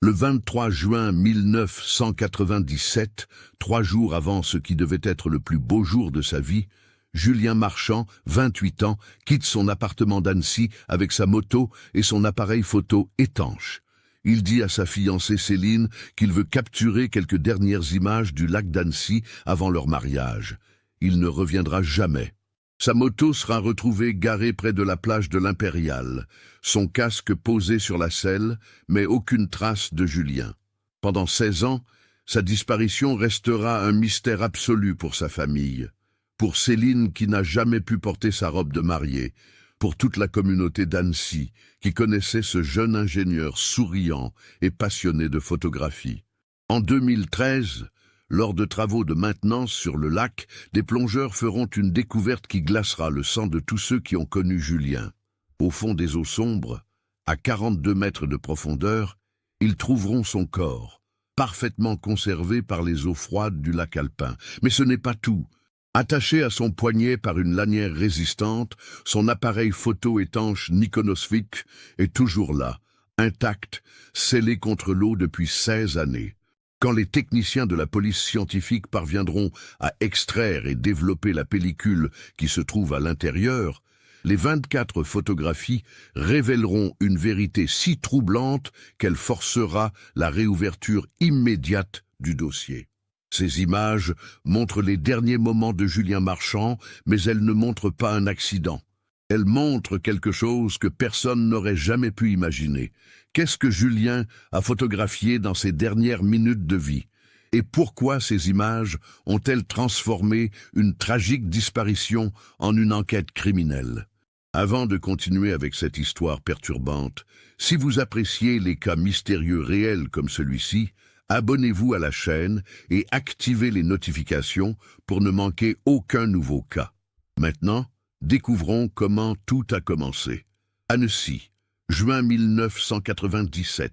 Le 23 juin 1997, 3 jours avant ce qui devait être le plus beau jour de sa vie, Julien Marchand, 28 ans, quitte son appartement d'Annecy avec sa moto et son appareil photo étanche. Il dit à sa fiancée Céline qu'il veut capturer quelques dernières images du lac d'Annecy avant leur mariage. Il ne reviendra jamais. Sa moto sera retrouvée garée près de la plage de l'Impériale, son casque posé sur la selle, mais aucune trace de Julien. Pendant 16 ans, sa disparition restera un mystère absolu pour sa famille, pour Céline qui n'a jamais pu porter sa robe de mariée, pour toute la communauté d'Annecy qui connaissait ce jeune ingénieur souriant et passionné de photographie. En 2013, lors de travaux de maintenance sur le lac, des plongeurs feront une découverte qui glacera le sang de tous ceux qui ont connu Julien. Au fond des eaux sombres, à 42 mètres de profondeur, ils trouveront son corps, parfaitement conservé par les eaux froides du lac alpin. Mais ce n'est pas tout. Attaché à son poignet par une lanière résistante, son appareil photo étanche Nikonosvik est toujours là, intact, scellé contre l'eau depuis 16 années. Quand les techniciens de la police scientifique parviendront à extraire et développer la pellicule qui se trouve à l'intérieur, les 24 photographies révéleront une vérité si troublante qu'elle forcera la réouverture immédiate du dossier. Ces images montrent les derniers moments de Julien Marchand, mais elles ne montrent pas un accident. Elles montrent quelque chose que personne n'aurait jamais pu imaginer. Qu'est-ce que Julien a photographié dans ses dernières minutes de vie? Et pourquoi ces images ont-elles transformé une tragique disparition en une enquête criminelle? Avant de continuer avec cette histoire perturbante, si vous appréciez les cas mystérieux réels comme celui-ci, abonnez-vous à la chaîne et activez les notifications pour ne manquer aucun nouveau cas. Maintenant, découvrons comment tout a commencé. Annecy, juin 1997.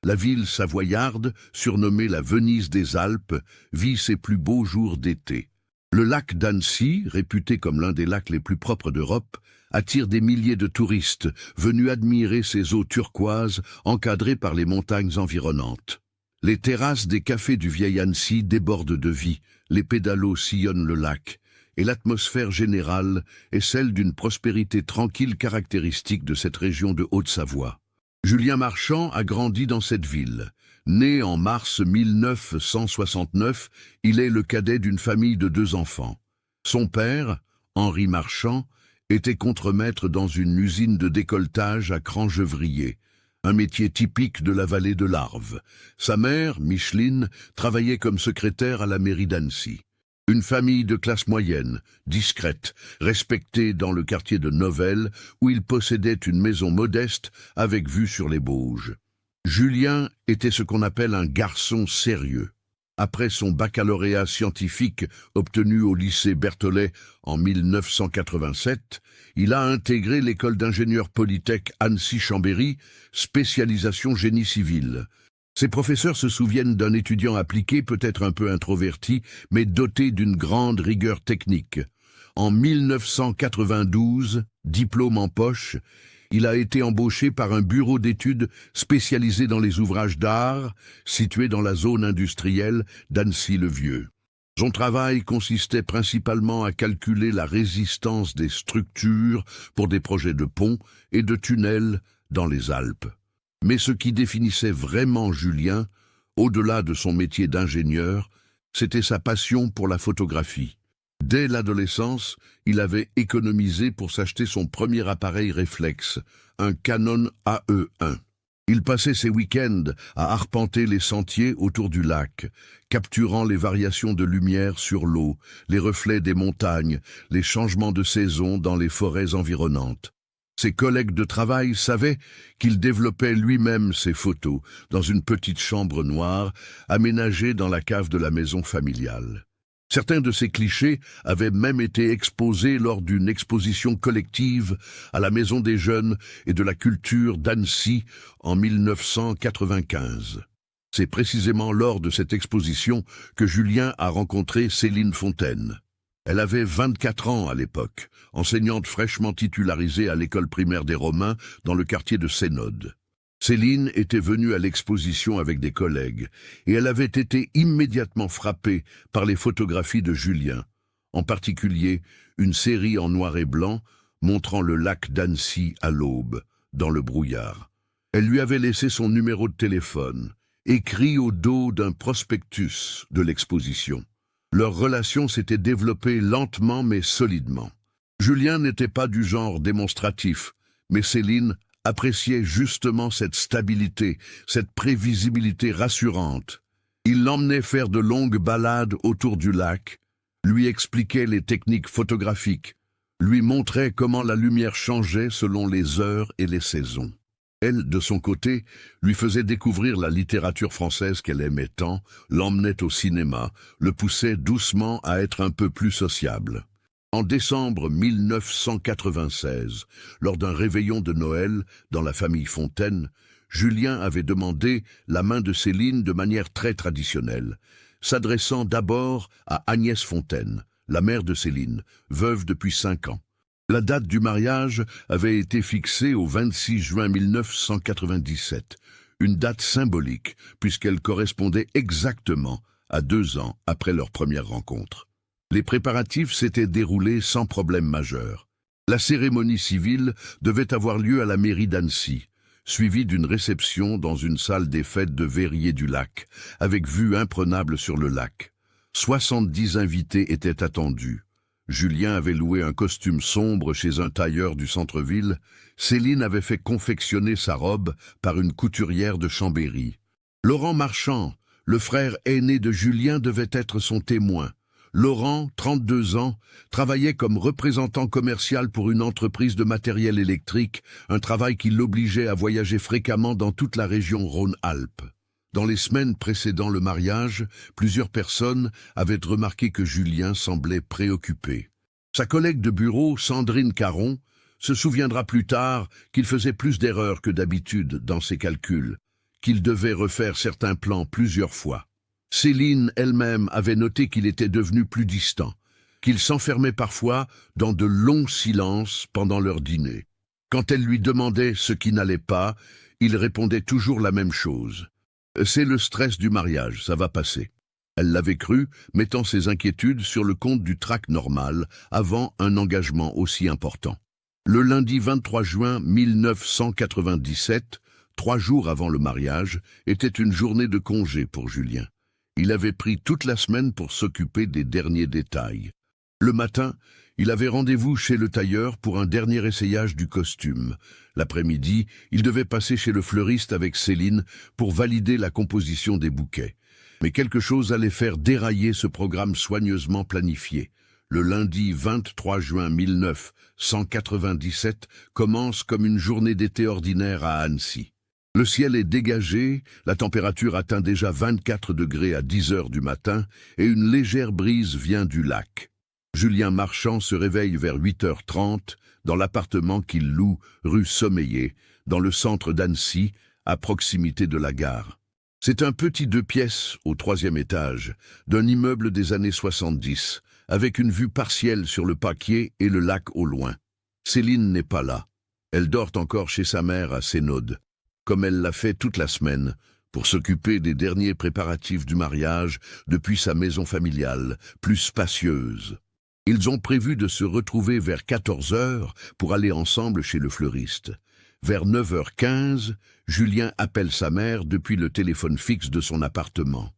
La ville savoyarde, surnommée la Venise des Alpes, vit ses plus beaux jours d'été. Le lac d'Annecy, réputé comme l'un des lacs les plus propres d'Europe, attire des milliers de touristes venus admirer ses eaux turquoises encadrées par les montagnes environnantes. Les terrasses des cafés du vieil Annecy débordent de vie, les pédalos sillonnent le lac, et l'atmosphère générale est celle d'une prospérité tranquille caractéristique de cette région de Haute-Savoie. Julien Marchand a grandi dans cette ville. Né en mars 1969, il est le cadet d'une famille de 2 enfants. Son père, Henri Marchand, était contremaître dans une usine de décolletage à Crangevrier, un métier typique de la vallée de l'Arve. Sa mère, Micheline, travaillait comme secrétaire à la mairie d'Annecy. Une famille de classe moyenne, discrète, respectée dans le quartier de Novelle, où il possédait une maison modeste avec vue sur les Bauges. Julien était ce qu'on appelle un garçon sérieux. Après son baccalauréat scientifique obtenu au lycée Berthollet en 1987, il a intégré l'école d'ingénieur Polytech Annecy-Chambéry, spécialisation génie civil. Ses professeurs se souviennent d'un étudiant appliqué, peut-être un peu introverti, mais doté d'une grande rigueur technique. En 1992, diplôme en poche, il a été embauché par un bureau d'études spécialisé dans les ouvrages d'art, situé dans la zone industrielle d'Annecy-le-Vieux. Son travail consistait principalement à calculer la résistance des structures pour des projets de ponts et de tunnels dans les Alpes. Mais ce qui définissait vraiment Julien, au-delà de son métier d'ingénieur, c'était sa passion pour la photographie. Dès l'adolescence, il avait économisé pour s'acheter son premier appareil réflexe, un Canon AE1. Il passait ses week-ends à arpenter les sentiers autour du lac, capturant les variations de lumière sur l'eau, les reflets des montagnes, les changements de saison dans les forêts environnantes. Ses collègues de travail savaient qu'il développait lui-même ses photos dans une petite chambre noire aménagée dans la cave de la maison familiale. Certains de ces clichés avaient même été exposés lors d'une exposition collective à la Maison des Jeunes et de la Culture d'Annecy en 1995. C'est précisément lors de cette exposition que Julien a rencontré Céline Fontaine. Elle avait 24 ans à l'époque, enseignante fraîchement titularisée à l'école primaire des Romains dans le quartier de Sénode. Céline était venue à l'exposition avec des collègues et elle avait été immédiatement frappée par les photographies de Julien, en particulier une série en noir et blanc montrant le lac d'Annecy à l'aube, dans le brouillard. Elle lui avait laissé son numéro de téléphone, écrit au dos d'un prospectus de l'exposition. Leur relation s'était développée lentement mais solidement. Julien n'était pas du genre démonstratif, mais Céline appréciait justement cette stabilité, cette prévisibilité rassurante. Il l'emmenait faire de longues balades autour du lac, lui expliquait les techniques photographiques, lui montrait comment la lumière changeait selon les heures et les saisons. Elle, de son côté, lui faisait découvrir la littérature française qu'elle aimait tant, l'emmenait au cinéma, le poussait doucement à être un peu plus sociable. En décembre 1996, lors d'un réveillon de Noël dans la famille Fontaine, Julien avait demandé la main de Céline de manière très traditionnelle, s'adressant d'abord à Agnès Fontaine, la mère de Céline, veuve depuis 5 ans. La date du mariage avait été fixée au 26 juin 1997, une date symbolique puisqu'elle correspondait exactement à 2 ans après leur première rencontre. Les préparatifs s'étaient déroulés sans problème majeur. La cérémonie civile devait avoir lieu à la mairie d'Annecy, suivie d'une réception dans une salle des fêtes de Verrier-du-Lac, avec vue imprenable sur le lac. 70 invités étaient attendus. Julien avait loué un costume sombre chez un tailleur du centre-ville. Céline avait fait confectionner sa robe par une couturière de Chambéry. Laurent Marchand, le frère aîné de Julien, devait être son témoin. Laurent, 32 ans, travaillait comme représentant commercial pour une entreprise de matériel électrique, un travail qui l'obligeait à voyager fréquemment dans toute la région Rhône-Alpes. Dans les semaines précédant le mariage, plusieurs personnes avaient remarqué que Julien semblait préoccupé. Sa collègue de bureau, Sandrine Caron, se souviendra plus tard qu'il faisait plus d'erreurs que d'habitude dans ses calculs, qu'il devait refaire certains plans plusieurs fois. Céline elle-même avait noté qu'il était devenu plus distant, qu'il s'enfermait parfois dans de longs silences pendant leur dîner. Quand elle lui demandait ce qui n'allait pas, il répondait toujours la même chose. « C'est le stress du mariage, ça va passer ». Elle l'avait cru, mettant ses inquiétudes sur le compte du trac normal avant un engagement aussi important. Le lundi 23 juin 1997, 3 jours avant le mariage, était une journée de congé pour Julien. Il avait pris toute la semaine pour s'occuper des derniers détails. Le matin, il avait rendez-vous chez le tailleur pour un dernier essayage du costume. L'après-midi, il devait passer chez le fleuriste avec Céline pour valider la composition des bouquets. Mais quelque chose allait faire dérailler ce programme soigneusement planifié. Le lundi 23 juin 1997 commence comme une journée d'été ordinaire à Annecy. Le ciel est dégagé, la température atteint déjà 24 degrés à 10 heures du matin et une légère brise vient du lac. Julien Marchand se réveille vers 8h30 dans l'appartement qu'il loue rue Sommeillé, dans le centre d'Annecy, à proximité de la gare. C'est un petit 2 pièces au 3e étage d'un immeuble des années 70, avec une vue partielle sur le Paquier et le lac au loin. Céline n'est pas là. Elle dort encore chez sa mère à Sénaude, comme elle l'a fait toute la semaine, pour s'occuper des derniers préparatifs du mariage depuis sa maison familiale, plus spacieuse. Ils ont prévu de se retrouver vers 14h pour aller ensemble chez le fleuriste. Vers 9h15, Julien appelle sa mère depuis le téléphone fixe de son appartement.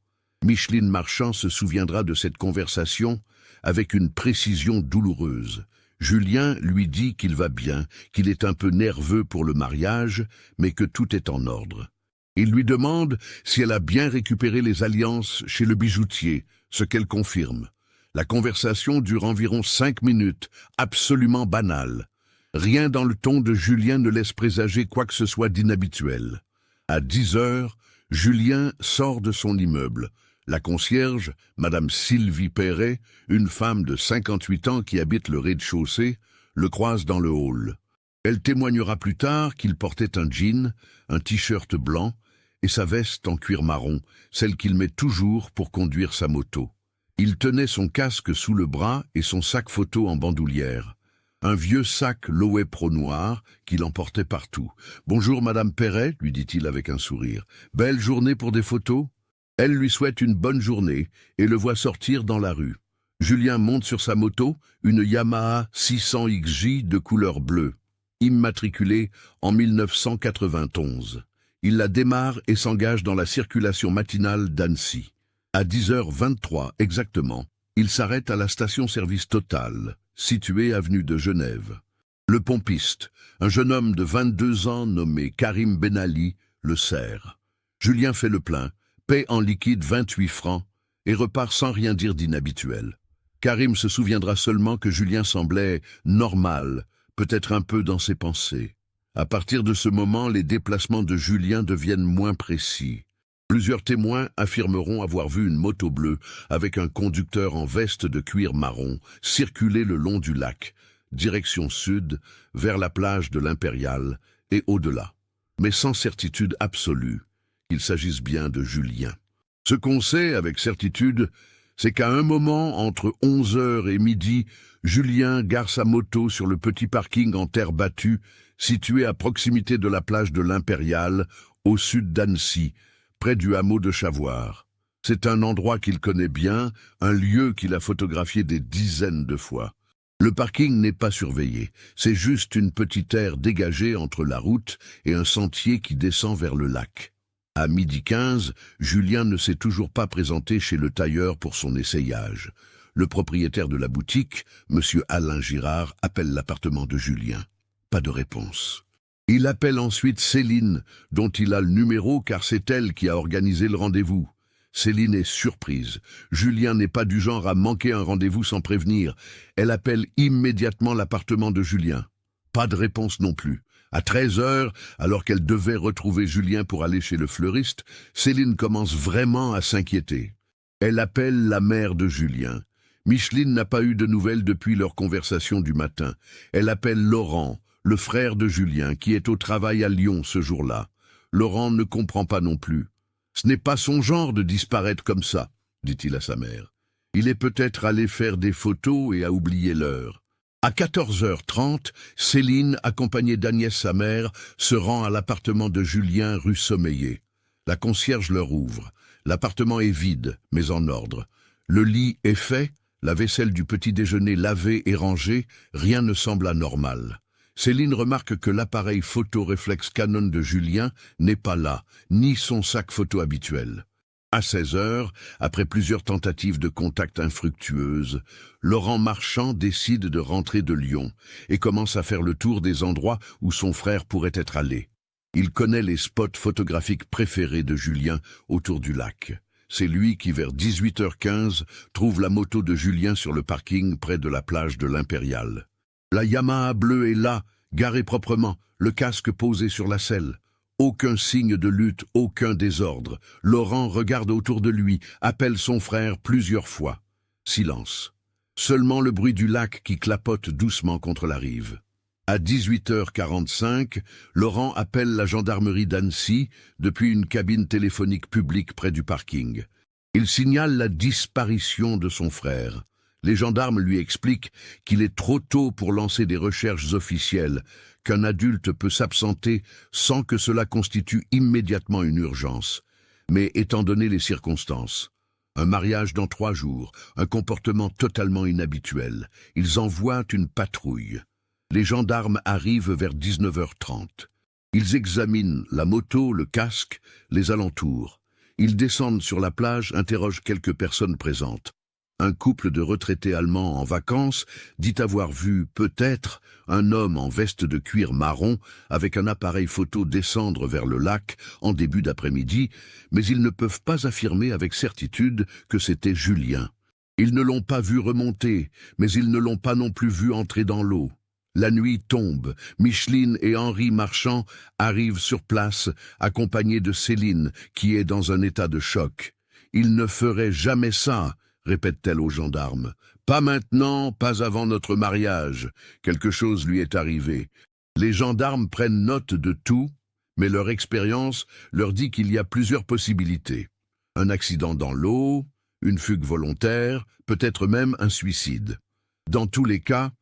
Micheline Marchand se souviendra de cette conversation avec une précision douloureuse. Julien lui dit qu'il va bien, qu'il est un peu nerveux pour le mariage, mais que tout est en ordre. Il lui demande si elle a bien récupéré les alliances chez le bijoutier, ce qu'elle confirme. La conversation dure environ 5 minutes, absolument banale. Rien dans le ton de Julien ne laisse présager quoi que ce soit d'inhabituel. À 10h, Julien sort de son immeuble. La concierge, Madame Sylvie Perret, une femme de 58 ans qui habite le rez-de-chaussée, le croise dans le hall. Elle témoignera plus tard qu'il portait un jean, un t-shirt blanc et sa veste en cuir marron, celle qu'il met toujours pour conduire sa moto. Il tenait son casque sous le bras et son sac photo en bandoulière. Un vieux sac Loewe Pro noir qu'il emportait partout. « Bonjour, Madame Perret, lui dit-il avec un sourire. « Belle journée pour des photos ?» Elle lui souhaite une bonne journée et le voit sortir dans la rue. Julien monte sur sa moto, une Yamaha 600 XJ de couleur bleue, immatriculée en 1991. Il la démarre et s'engage dans la circulation matinale d'Annecy. À 10h23 exactement, il s'arrête à la station-service Total, située avenue de Genève. Le pompiste, un jeune homme de 22 ans nommé Karim Benali, le sert. Julien fait le plein, paie en liquide 28 francs et repart sans rien dire d'inhabituel. Karim se souviendra seulement que Julien semblait normal, peut-être un peu dans ses pensées. À partir de ce moment, les déplacements de Julien deviennent moins précis. Plusieurs témoins affirmeront avoir vu une moto bleue avec un conducteur en veste de cuir marron circuler le long du lac, direction sud, vers la plage de l'Impériale et au-delà, mais sans certitude absolue qu'il s'agisse bien de Julien. Ce qu'on sait avec certitude, c'est qu'à un moment, entre 11h et midi, Julien gare sa moto sur le petit parking en terre battue, situé à proximité de la plage de l'Impériale, au sud d'Annecy, près du hameau de Chavoire. C'est un endroit qu'il connaît bien, un lieu qu'il a photographié des dizaines de fois. Le parking n'est pas surveillé, c'est juste une petite aire dégagée entre la route et un sentier qui descend vers le lac. À 12h15, Julien ne s'est toujours pas présenté chez le tailleur pour son essayage. Le propriétaire de la boutique, M. Alain Girard, appelle l'appartement de Julien. Pas de réponse. Il appelle ensuite Céline, dont il a le numéro car c'est elle qui a organisé le rendez-vous. Céline est surprise. Julien n'est pas du genre à manquer un rendez-vous sans prévenir. Elle appelle immédiatement l'appartement de Julien. Pas de réponse non plus. À 13h, alors qu'elle devait retrouver Julien pour aller chez le fleuriste, Céline commence vraiment à s'inquiéter. Elle appelle la mère de Julien. Micheline n'a pas eu de nouvelles depuis leur conversation du matin. Elle appelle Laurent, le frère de Julien, qui est au travail à Lyon ce jour-là. Laurent ne comprend pas non plus. « Ce n'est pas son genre de disparaître comme ça, » dit-il à sa mère. « Il est peut-être allé faire des photos et a oublié l'heure. » À 14h30, Céline, accompagnée d'Agnès, sa mère, se rend à l'appartement de Julien rue Sommeillé. La concierge leur ouvre. L'appartement est vide, mais en ordre. Le lit est fait, la vaisselle du petit déjeuner lavée et rangée, rien ne semble anormal. Céline remarque que l'appareil photo réflexe Canon de Julien n'est pas là, ni son sac photo habituel. À 16h, après plusieurs tentatives de contact infructueuses, Laurent Marchand décide de rentrer de Lyon et commence à faire le tour des endroits où son frère pourrait être allé. Il connaît les spots photographiques préférés de Julien autour du lac. C'est lui qui, vers 18h15, trouve la moto de Julien sur le parking près de la plage de l'Impériale. La Yamaha bleue est là, garée proprement, le casque posé sur la selle. Aucun signe de lutte, aucun désordre. Laurent regarde autour de lui, appelle son frère plusieurs fois. Silence. Seulement le bruit du lac qui clapote doucement contre la rive. À 18h45, Laurent appelle la gendarmerie d'Annecy depuis une cabine téléphonique publique près du parking. Il signale la disparition de son frère. Les gendarmes lui expliquent qu'il est trop tôt pour lancer des recherches officielles, qu'un adulte peut s'absenter sans que cela constitue immédiatement une urgence. Mais étant donné les circonstances, un mariage dans 3 jours, un comportement totalement inhabituel, ils envoient une patrouille. Les gendarmes arrivent vers 19h30. Ils examinent la moto, le casque, les alentours. Ils descendent sur la plage, interrogent quelques personnes présentes. Un couple de retraités allemands en vacances dit avoir vu, peut-être, un homme en veste de cuir marron avec un appareil photo descendre vers le lac en début d'après-midi, mais ils ne peuvent pas affirmer avec certitude que c'était Julien. Ils ne l'ont pas vu remonter, mais ils ne l'ont pas non plus vu entrer dans l'eau. La nuit tombe, Micheline et Henri Marchand arrivent sur place, accompagnés de Céline, qui est dans un état de choc. « Ils ne feraient jamais ça !» répète-t-elle aux gendarmes. « Pas maintenant, pas avant notre mariage. Quelque chose lui est arrivé. » Les gendarmes prennent note de tout, mais leur expérience leur dit qu'il y a plusieurs possibilités. Un accident dans l'eau, une fugue volontaire, peut-être même un suicide. Dans tous les cas,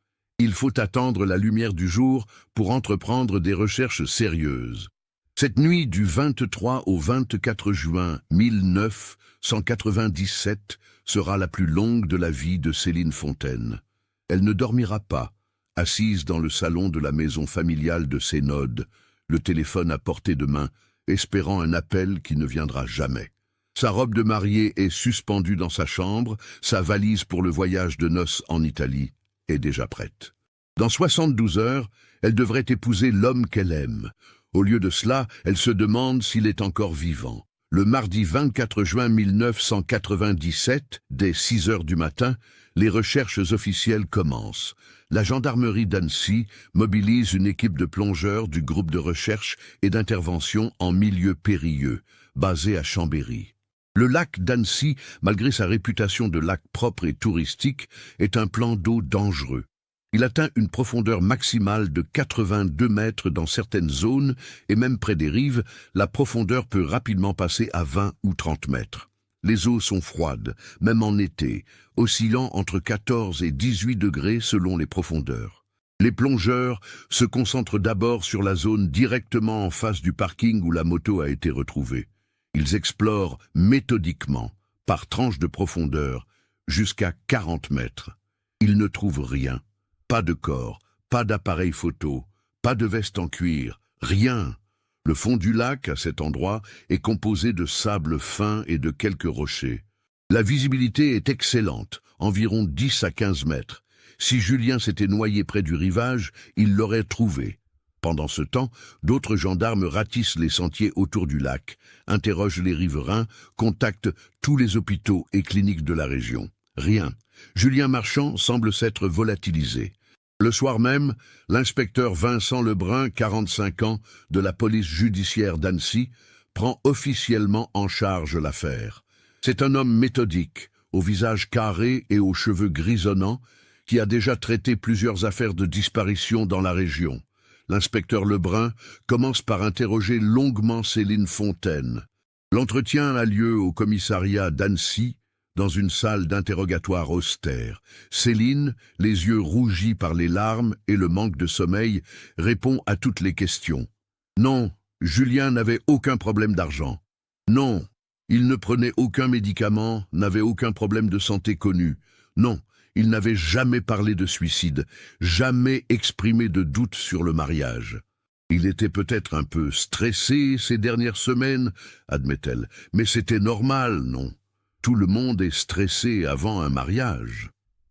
Il faut attendre la lumière du jour pour entreprendre des recherches sérieuses. Cette nuit du 23 au 24 juin 1997 sera la plus longue de la vie de Céline Fontaine. Elle ne dormira pas, assise dans le salon de la maison familiale de Sénode, le téléphone à portée de main, espérant un appel qui ne viendra jamais. Sa robe de mariée est suspendue dans sa chambre, sa valise pour le voyage de noces en Italie est déjà prête. Dans 72 heures, elle devrait épouser l'homme qu'elle aime. Au lieu de cela, elle se demande s'il est encore vivant. Le mardi 24 juin 1997, dès 6 heures du matin, les recherches officielles commencent. La gendarmerie d'Annecy mobilise une équipe de plongeurs du groupe de recherche et d'intervention en milieu périlleux, basé à Chambéry. Le lac d'Annecy, malgré sa réputation de lac propre et touristique, est un plan d'eau dangereux. Il atteint une profondeur maximale de 82 mètres dans certaines zones et même près des rives, la profondeur peut rapidement passer à 20 ou 30 mètres. Les eaux sont froides, même en été, oscillant entre 14 et 18 degrés selon les profondeurs. Les plongeurs se concentrent d'abord sur la zone directement en face du parking où la moto a été retrouvée. Ils explorent méthodiquement, par tranche de profondeur, jusqu'à 40 mètres. Ils ne trouvent rien. Pas de corps, pas d'appareil photo, pas de veste en cuir, rien. Le fond du lac, à cet endroit, est composé de sable fin et de quelques rochers. La visibilité est excellente, environ 10 à 15 mètres. Si Julien s'était noyé près du rivage, il l'aurait trouvé. Pendant ce temps, d'autres gendarmes ratissent les sentiers autour du lac, interrogent les riverains, contactent tous les hôpitaux et cliniques de la région. Rien. Julien Marchand semble s'être volatilisé. Le soir même, l'inspecteur Vincent Lebrun, 45 ans, de la police judiciaire d'Annecy, prend officiellement en charge l'affaire. C'est un homme méthodique, au visage carré et aux cheveux grisonnants, qui a déjà traité plusieurs affaires de disparition dans la région. L'inspecteur Lebrun commence par interroger longuement Céline Fontaine. L'entretien a lieu au commissariat d'Annecy, dans une salle d'interrogatoire austère. Céline, les yeux rougis par les larmes et le manque de sommeil, répond à toutes les questions. Non, Julien n'avait aucun problème d'argent. Non, il ne prenait aucun médicament, n'avait aucun problème de santé connu. Non, il n'avait jamais parlé de suicide, jamais exprimé de doute sur le mariage. Il était peut-être un peu stressé ces dernières semaines, admet-elle, mais c'était normal, non? Tout le monde est stressé avant un mariage.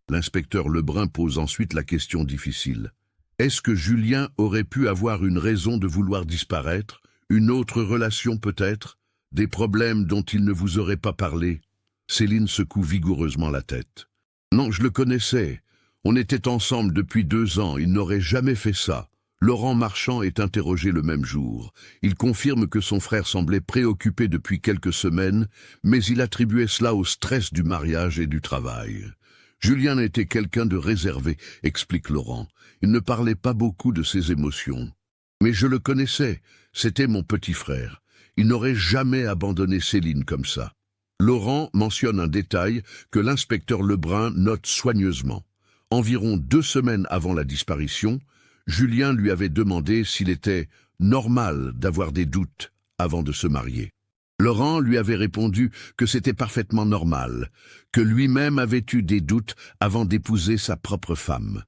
L'inspecteur Lebrun pose ensuite la question difficile. Est-ce que Julien aurait pu avoir une raison de vouloir disparaître? Une autre relation peut-être? Des problèmes dont il ne vous aurait pas parlé? Céline secoue vigoureusement la tête. Non, je le connaissais. On était ensemble depuis 2 ans, il n'aurait jamais fait ça. Laurent Marchand est interrogé le même jour. Il confirme que son frère semblait préoccupé depuis quelques semaines, mais il attribuait cela au stress du mariage et du travail. Julien était quelqu'un de réservé, explique Laurent. Il ne parlait pas beaucoup de ses émotions. Mais je le connaissais, c'était mon petit frère. Il n'aurait jamais abandonné Céline comme ça. Laurent mentionne un détail que l'inspecteur Lebrun note soigneusement. Environ 2 semaines avant la disparition, Julien lui avait demandé s'il était normal d'avoir des doutes avant de se marier. Laurent lui avait répondu que c'était parfaitement normal, que lui-même avait eu des doutes avant d'épouser sa propre femme.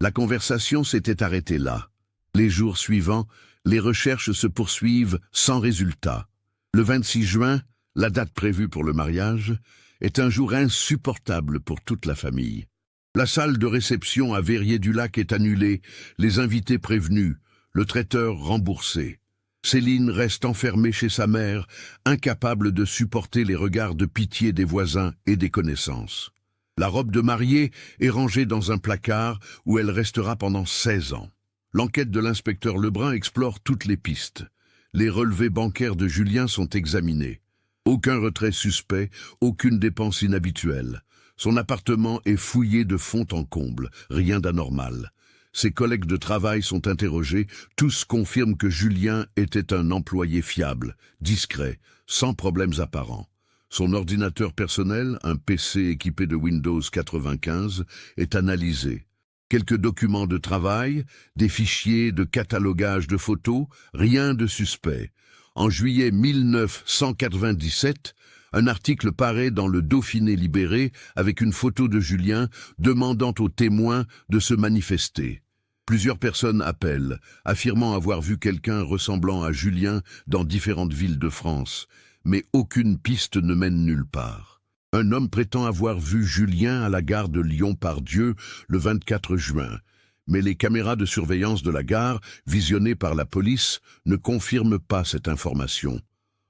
La conversation s'était arrêtée là. Les jours suivants, les recherches se poursuivent sans résultat. Le 26 juin, la date prévue pour le mariage, est un jour insupportable pour toute la famille. La salle de réception à Verrier-du-Lac est annulée, les invités prévenus, le traiteur remboursé. Céline reste enfermée chez sa mère, incapable de supporter les regards de pitié des voisins et des connaissances. La robe de mariée est rangée dans un placard où elle restera pendant 16 ans. L'enquête de l'inspecteur Lebrun explore toutes les pistes. Les relevés bancaires de Julien sont examinés. Aucun retrait suspect, aucune dépense inhabituelle. Son appartement est fouillé de fond en comble, rien d'anormal. Ses collègues de travail sont interrogés, tous confirment que Julien était un employé fiable, discret, sans problèmes apparents. Son ordinateur personnel, un PC équipé de Windows 95, est analysé. Quelques documents de travail, des fichiers de catalogage de photos, rien de suspect. En juillet 1997, un article paraît dans le Dauphiné libéré avec une photo de Julien demandant aux témoins de se manifester. Plusieurs personnes appellent, affirmant avoir vu quelqu'un ressemblant à Julien dans différentes villes de France, mais aucune piste ne mène nulle part. Un homme prétend avoir vu Julien à la gare de Lyon-Part-Dieu le 24 juin, mais les caméras de surveillance de la gare, visionnées par la police, ne confirment pas cette information.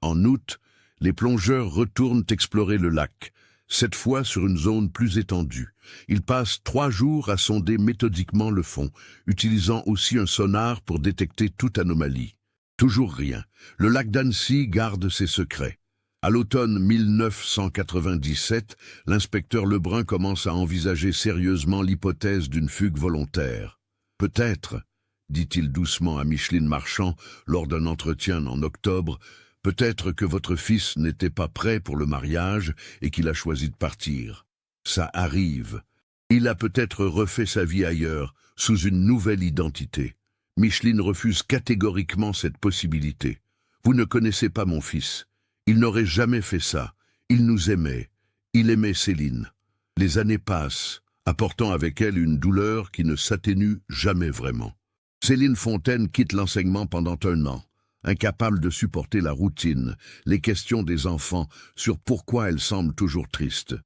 En août, les plongeurs retournent explorer le lac, cette fois sur une zone plus étendue. Ils passent 3 jours à sonder méthodiquement le fond, utilisant aussi un sonar pour détecter toute anomalie. Toujours rien. Le lac d'Annecy garde ses secrets. À l'automne 1997, l'inspecteur Lebrun commence à envisager sérieusement l'hypothèse d'une fugue volontaire. « Peut-être, dit-il doucement à Micheline Marchand lors d'un entretien en octobre, peut-être que votre fils n'était pas prêt pour le mariage et qu'il a choisi de partir. Ça arrive. Il a peut-être refait sa vie ailleurs, sous une nouvelle identité. » Micheline refuse catégoriquement cette possibilité. « Vous ne connaissez pas mon fils. Il n'aurait jamais fait ça. Il nous aimait. Il aimait Céline. » Les années passent, apportant avec elle une douleur qui ne s'atténue jamais vraiment. Céline Fontaine quitte l'enseignement pendant 1 an, incapable de supporter la routine, les questions des enfants sur pourquoi elle semble toujours triste.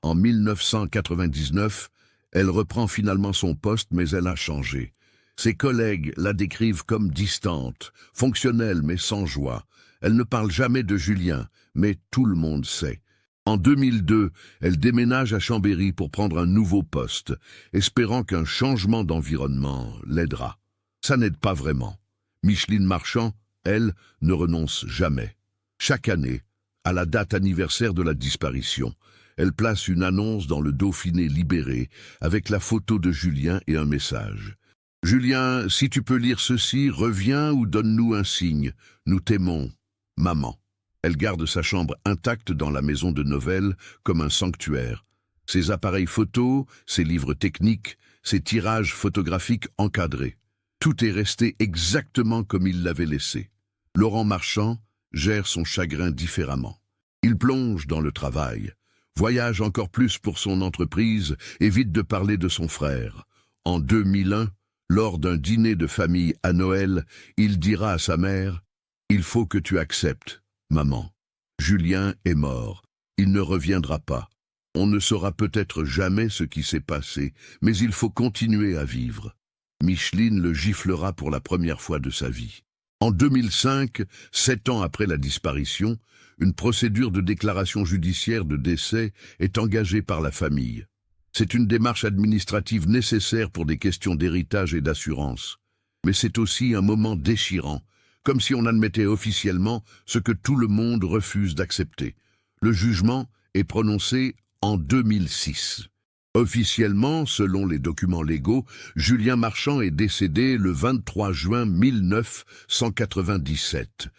En 1999, elle reprend finalement son poste, mais elle a changé. Ses collègues la décrivent comme distante, fonctionnelle mais sans joie. Elle ne parle jamais de Julien, mais tout le monde sait. En 2002, elle déménage à Chambéry pour prendre un nouveau poste, espérant qu'un changement d'environnement l'aidera. Ça n'aide pas vraiment. Micheline Marchand, elle, ne renonce jamais. Chaque année, à la date anniversaire de la disparition, elle place une annonce dans le Dauphiné libéré avec la photo de Julien et un message. « Julien, si tu peux lire ceci, reviens ou donne-nous un signe. Nous t'aimons. Maman. » Elle garde sa chambre intacte dans la maison de Novelle comme un sanctuaire. Ses appareils photos, ses livres techniques, ses tirages photographiques encadrés. Tout est resté exactement comme il l'avait laissé. Laurent Marchand gère son chagrin différemment. Il plonge dans le travail, voyage encore plus pour son entreprise, évite de parler de son frère. En 2001, lors d'un dîner de famille à Noël, il dira à sa mère « Il faut que tu acceptes, maman. Julien est mort. Il ne reviendra pas. On ne saura peut-être jamais ce qui s'est passé, mais il faut continuer à vivre. » Micheline le giflera pour la première fois de sa vie. En 2005, 7 ans après la disparition, une procédure de déclaration judiciaire de décès est engagée par la famille. C'est une démarche administrative nécessaire pour des questions d'héritage et d'assurance. Mais c'est aussi un moment déchirant, comme si on admettait officiellement ce que tout le monde refuse d'accepter. Le jugement est prononcé en 2006. Officiellement, selon les documents légaux, Julien Marchand est décédé le 23 juin 1997.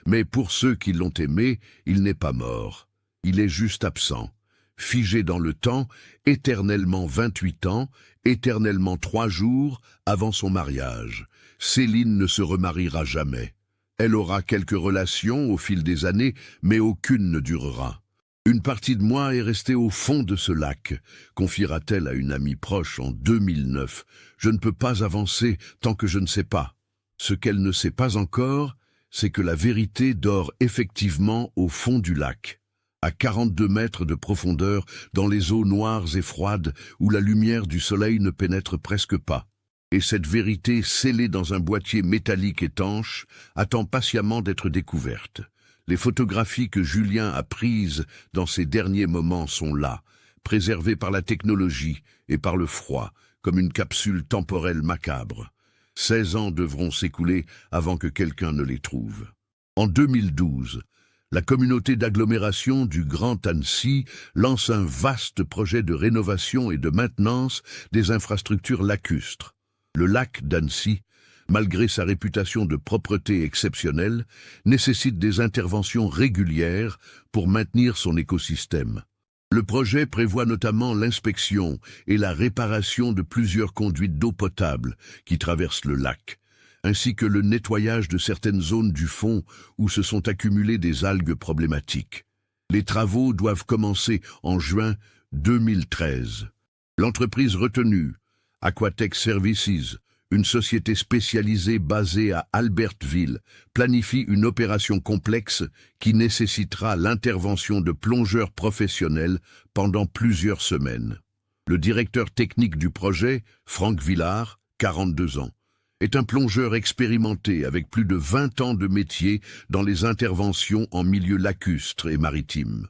Mais pour ceux qui l'ont aimé, il n'est pas mort. Il est juste absent. Figé dans le temps, éternellement 28 ans, éternellement 3 jours avant son mariage. Céline ne se remariera jamais. Elle aura quelques relations au fil des années, mais aucune ne durera. Une partie de moi est restée au fond de ce lac, confiera-t-elle à une amie proche en 2009. Je ne peux pas avancer tant que je ne sais pas. Ce qu'elle ne sait pas encore, c'est que la vérité dort effectivement au fond du lac, à 42 mètres de profondeur, dans les eaux noires et froides où la lumière du soleil ne pénètre presque pas. Et cette vérité, scellée dans un boîtier métallique étanche, attend patiemment d'être découverte. Les photographies que Julien a prises dans ses derniers moments sont là, préservées par la technologie et par le froid, comme une capsule temporelle macabre. 16 ans devront s'écouler avant que quelqu'un ne les trouve. En 2012, la communauté d'agglomération du Grand Annecy lance un vaste projet de rénovation et de maintenance des infrastructures lacustres. Le lac d'Annecy, malgré sa réputation de propreté exceptionnelle, nécessite des interventions régulières pour maintenir son écosystème. Le projet prévoit notamment l'inspection et la réparation de plusieurs conduites d'eau potable qui traversent le lac, ainsi que le nettoyage de certaines zones du fond où se sont accumulées des algues problématiques. Les travaux doivent commencer en juin 2013. L'entreprise retenue, Aquatech Services, une société spécialisée basée à Albertville, planifie une opération complexe qui nécessitera l'intervention de plongeurs professionnels pendant plusieurs semaines. Le directeur technique du projet, Franck Villard, 42 ans, est un plongeur expérimenté avec plus de 20 ans de métier dans les interventions en milieu lacustre et maritime.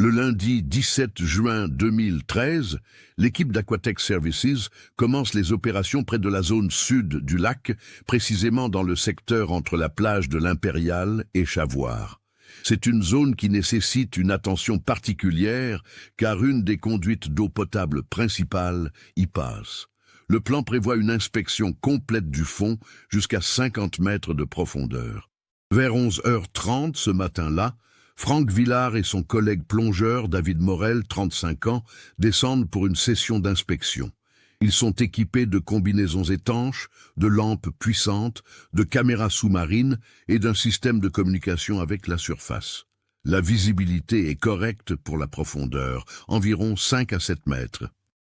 Le lundi 17 juin 2013, l'équipe d'Aquatech Services commence les opérations près de la zone sud du lac, précisément dans le secteur entre la plage de l'Impérial et Chavoire. C'est une zone qui nécessite une attention particulière car une des conduites d'eau potable principales y passe. Le plan prévoit une inspection complète du fond jusqu'à 50 mètres de profondeur. Vers 11h30 ce matin-là, Franck Villard et son collègue plongeur David Morel, 35 ans, descendent pour une session d'inspection. Ils sont équipés de combinaisons étanches, de lampes puissantes, de caméras sous-marines et d'un système de communication avec la surface. La visibilité est correcte pour la profondeur, environ 5 à 7 mètres.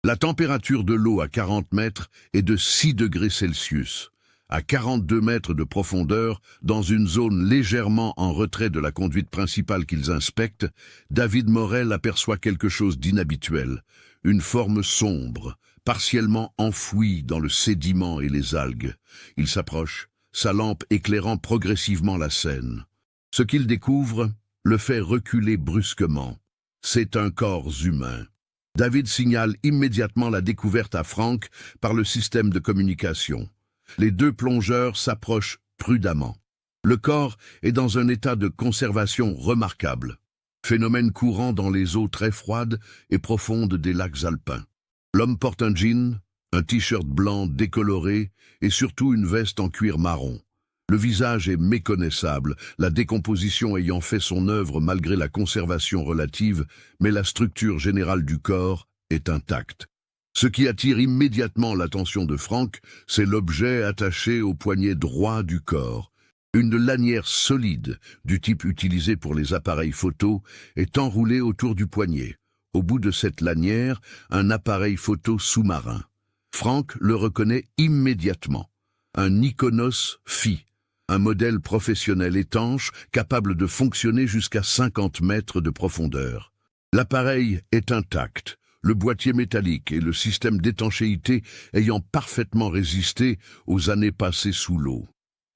La température de l'eau à 40 mètres est de 6 degrés Celsius. À 42 mètres de profondeur, dans une zone légèrement en retrait de la conduite principale qu'ils inspectent, David Morel aperçoit quelque chose d'inhabituel, une forme sombre, partiellement enfouie dans le sédiment et les algues. Il s'approche, sa lampe éclairant progressivement la scène. Ce qu'il découvre le fait reculer brusquement. C'est un corps humain. David signale immédiatement la découverte à Franck par le système de communication. Les deux plongeurs s'approchent prudemment. Le corps est dans un état de conservation remarquable, phénomène courant dans les eaux très froides et profondes des lacs alpins. L'homme porte un jean, un t-shirt blanc décoloré et surtout une veste en cuir marron. Le visage est méconnaissable, la décomposition ayant fait son œuvre malgré la conservation relative, mais la structure générale du corps est intacte. Ce qui attire immédiatement l'attention de Franck, c'est l'objet attaché au poignet droit du corps. Une lanière solide, du type utilisé pour les appareils photo, est enroulée autour du poignet. Au bout de cette lanière, un appareil photo sous-marin. Franck le reconnaît immédiatement. Un Nikonos Phi, un modèle professionnel étanche capable de fonctionner jusqu'à 50 mètres de profondeur. L'appareil est intact. Le boîtier métallique et le système d'étanchéité ayant parfaitement résisté aux années passées sous l'eau.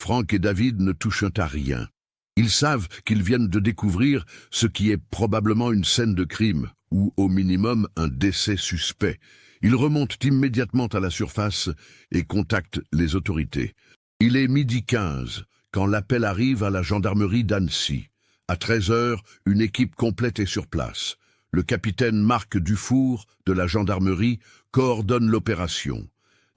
Franck et David ne touchent à rien. Ils savent qu'ils viennent de découvrir ce qui est probablement une scène de crime, ou au minimum un décès suspect. Ils remontent immédiatement à la surface et contactent les autorités. Il est 12h15 quand l'appel arrive à la gendarmerie d'Annecy. À 13h, une équipe complète est sur place. Le capitaine Marc Dufour, de la gendarmerie, coordonne l'opération.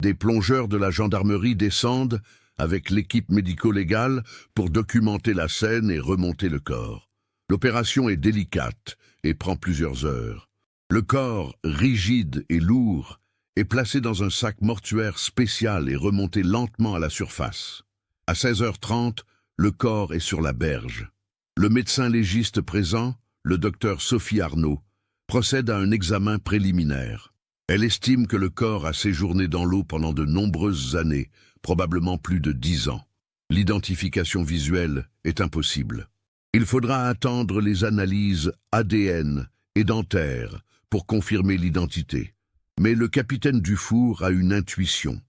Des plongeurs de la gendarmerie descendent, avec l'équipe médico-légale, pour documenter la scène et remonter le corps. L'opération est délicate et prend plusieurs heures. Le corps, rigide et lourd, est placé dans un sac mortuaire spécial et remonté lentement à la surface. À 16h30, le corps est sur la berge. Le médecin légiste présent, le docteur Sophie Arnaud, procède à un examen préliminaire. Elle estime que le corps a séjourné dans l'eau pendant de nombreuses années, probablement plus de 10 ans. L'identification visuelle est impossible. Il faudra attendre les analyses ADN et dentaires pour confirmer l'identité. Mais le capitaine Dufour a une intuition.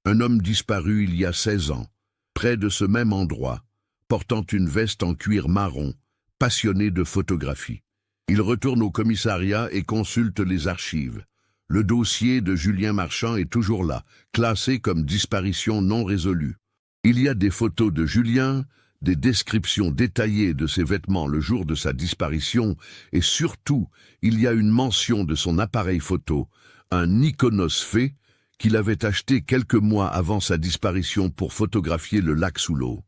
Un homme disparu il y a 16 ans, près de ce même endroit, portant une veste en cuir marron, passionné de photographie. Il retourne au commissariat et consulte les archives. Le dossier de Julien Marchand est toujours là, classé comme disparition non résolue. Il y a des photos de Julien, des descriptions détaillées de ses vêtements le jour de sa disparition, et surtout, il y a une mention de son appareil photo, un Nikonos Phi, qu'il avait acheté quelques mois avant sa disparition pour photographier le lac sous l'eau.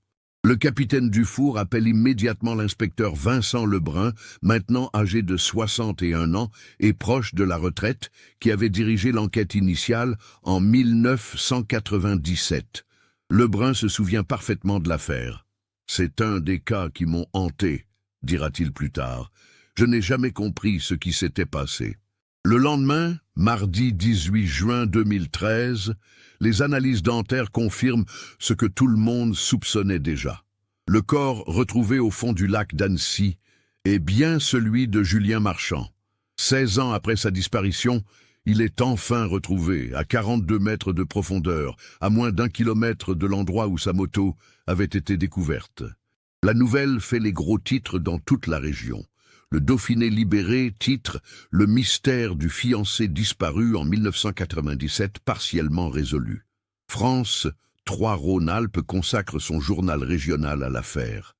Le capitaine Dufour appelle immédiatement l'inspecteur Vincent Lebrun, maintenant âgé de 61 ans et proche de la retraite, qui avait dirigé l'enquête initiale en 1997. Lebrun se souvient parfaitement de l'affaire. « C'est un des cas qui m'ont hanté », dira-t-il plus tard. « Je n'ai jamais compris ce qui s'était passé. » Le lendemain, mardi 18 juin 2013, les analyses dentaires confirment ce que tout le monde soupçonnait déjà. Le corps retrouvé au fond du lac d'Annecy est bien celui de Julien Marchand. 16 ans après sa disparition, il est enfin retrouvé à 42 mètres de profondeur, à moins d'1 kilomètre de l'endroit où sa moto avait été découverte. La nouvelle fait les gros titres dans toute la région. Le Dauphiné libéré titre « Le mystère du fiancé disparu en 1997 partiellement résolu ». France 3 Rhône-Alpes consacre son journal régional à l'affaire.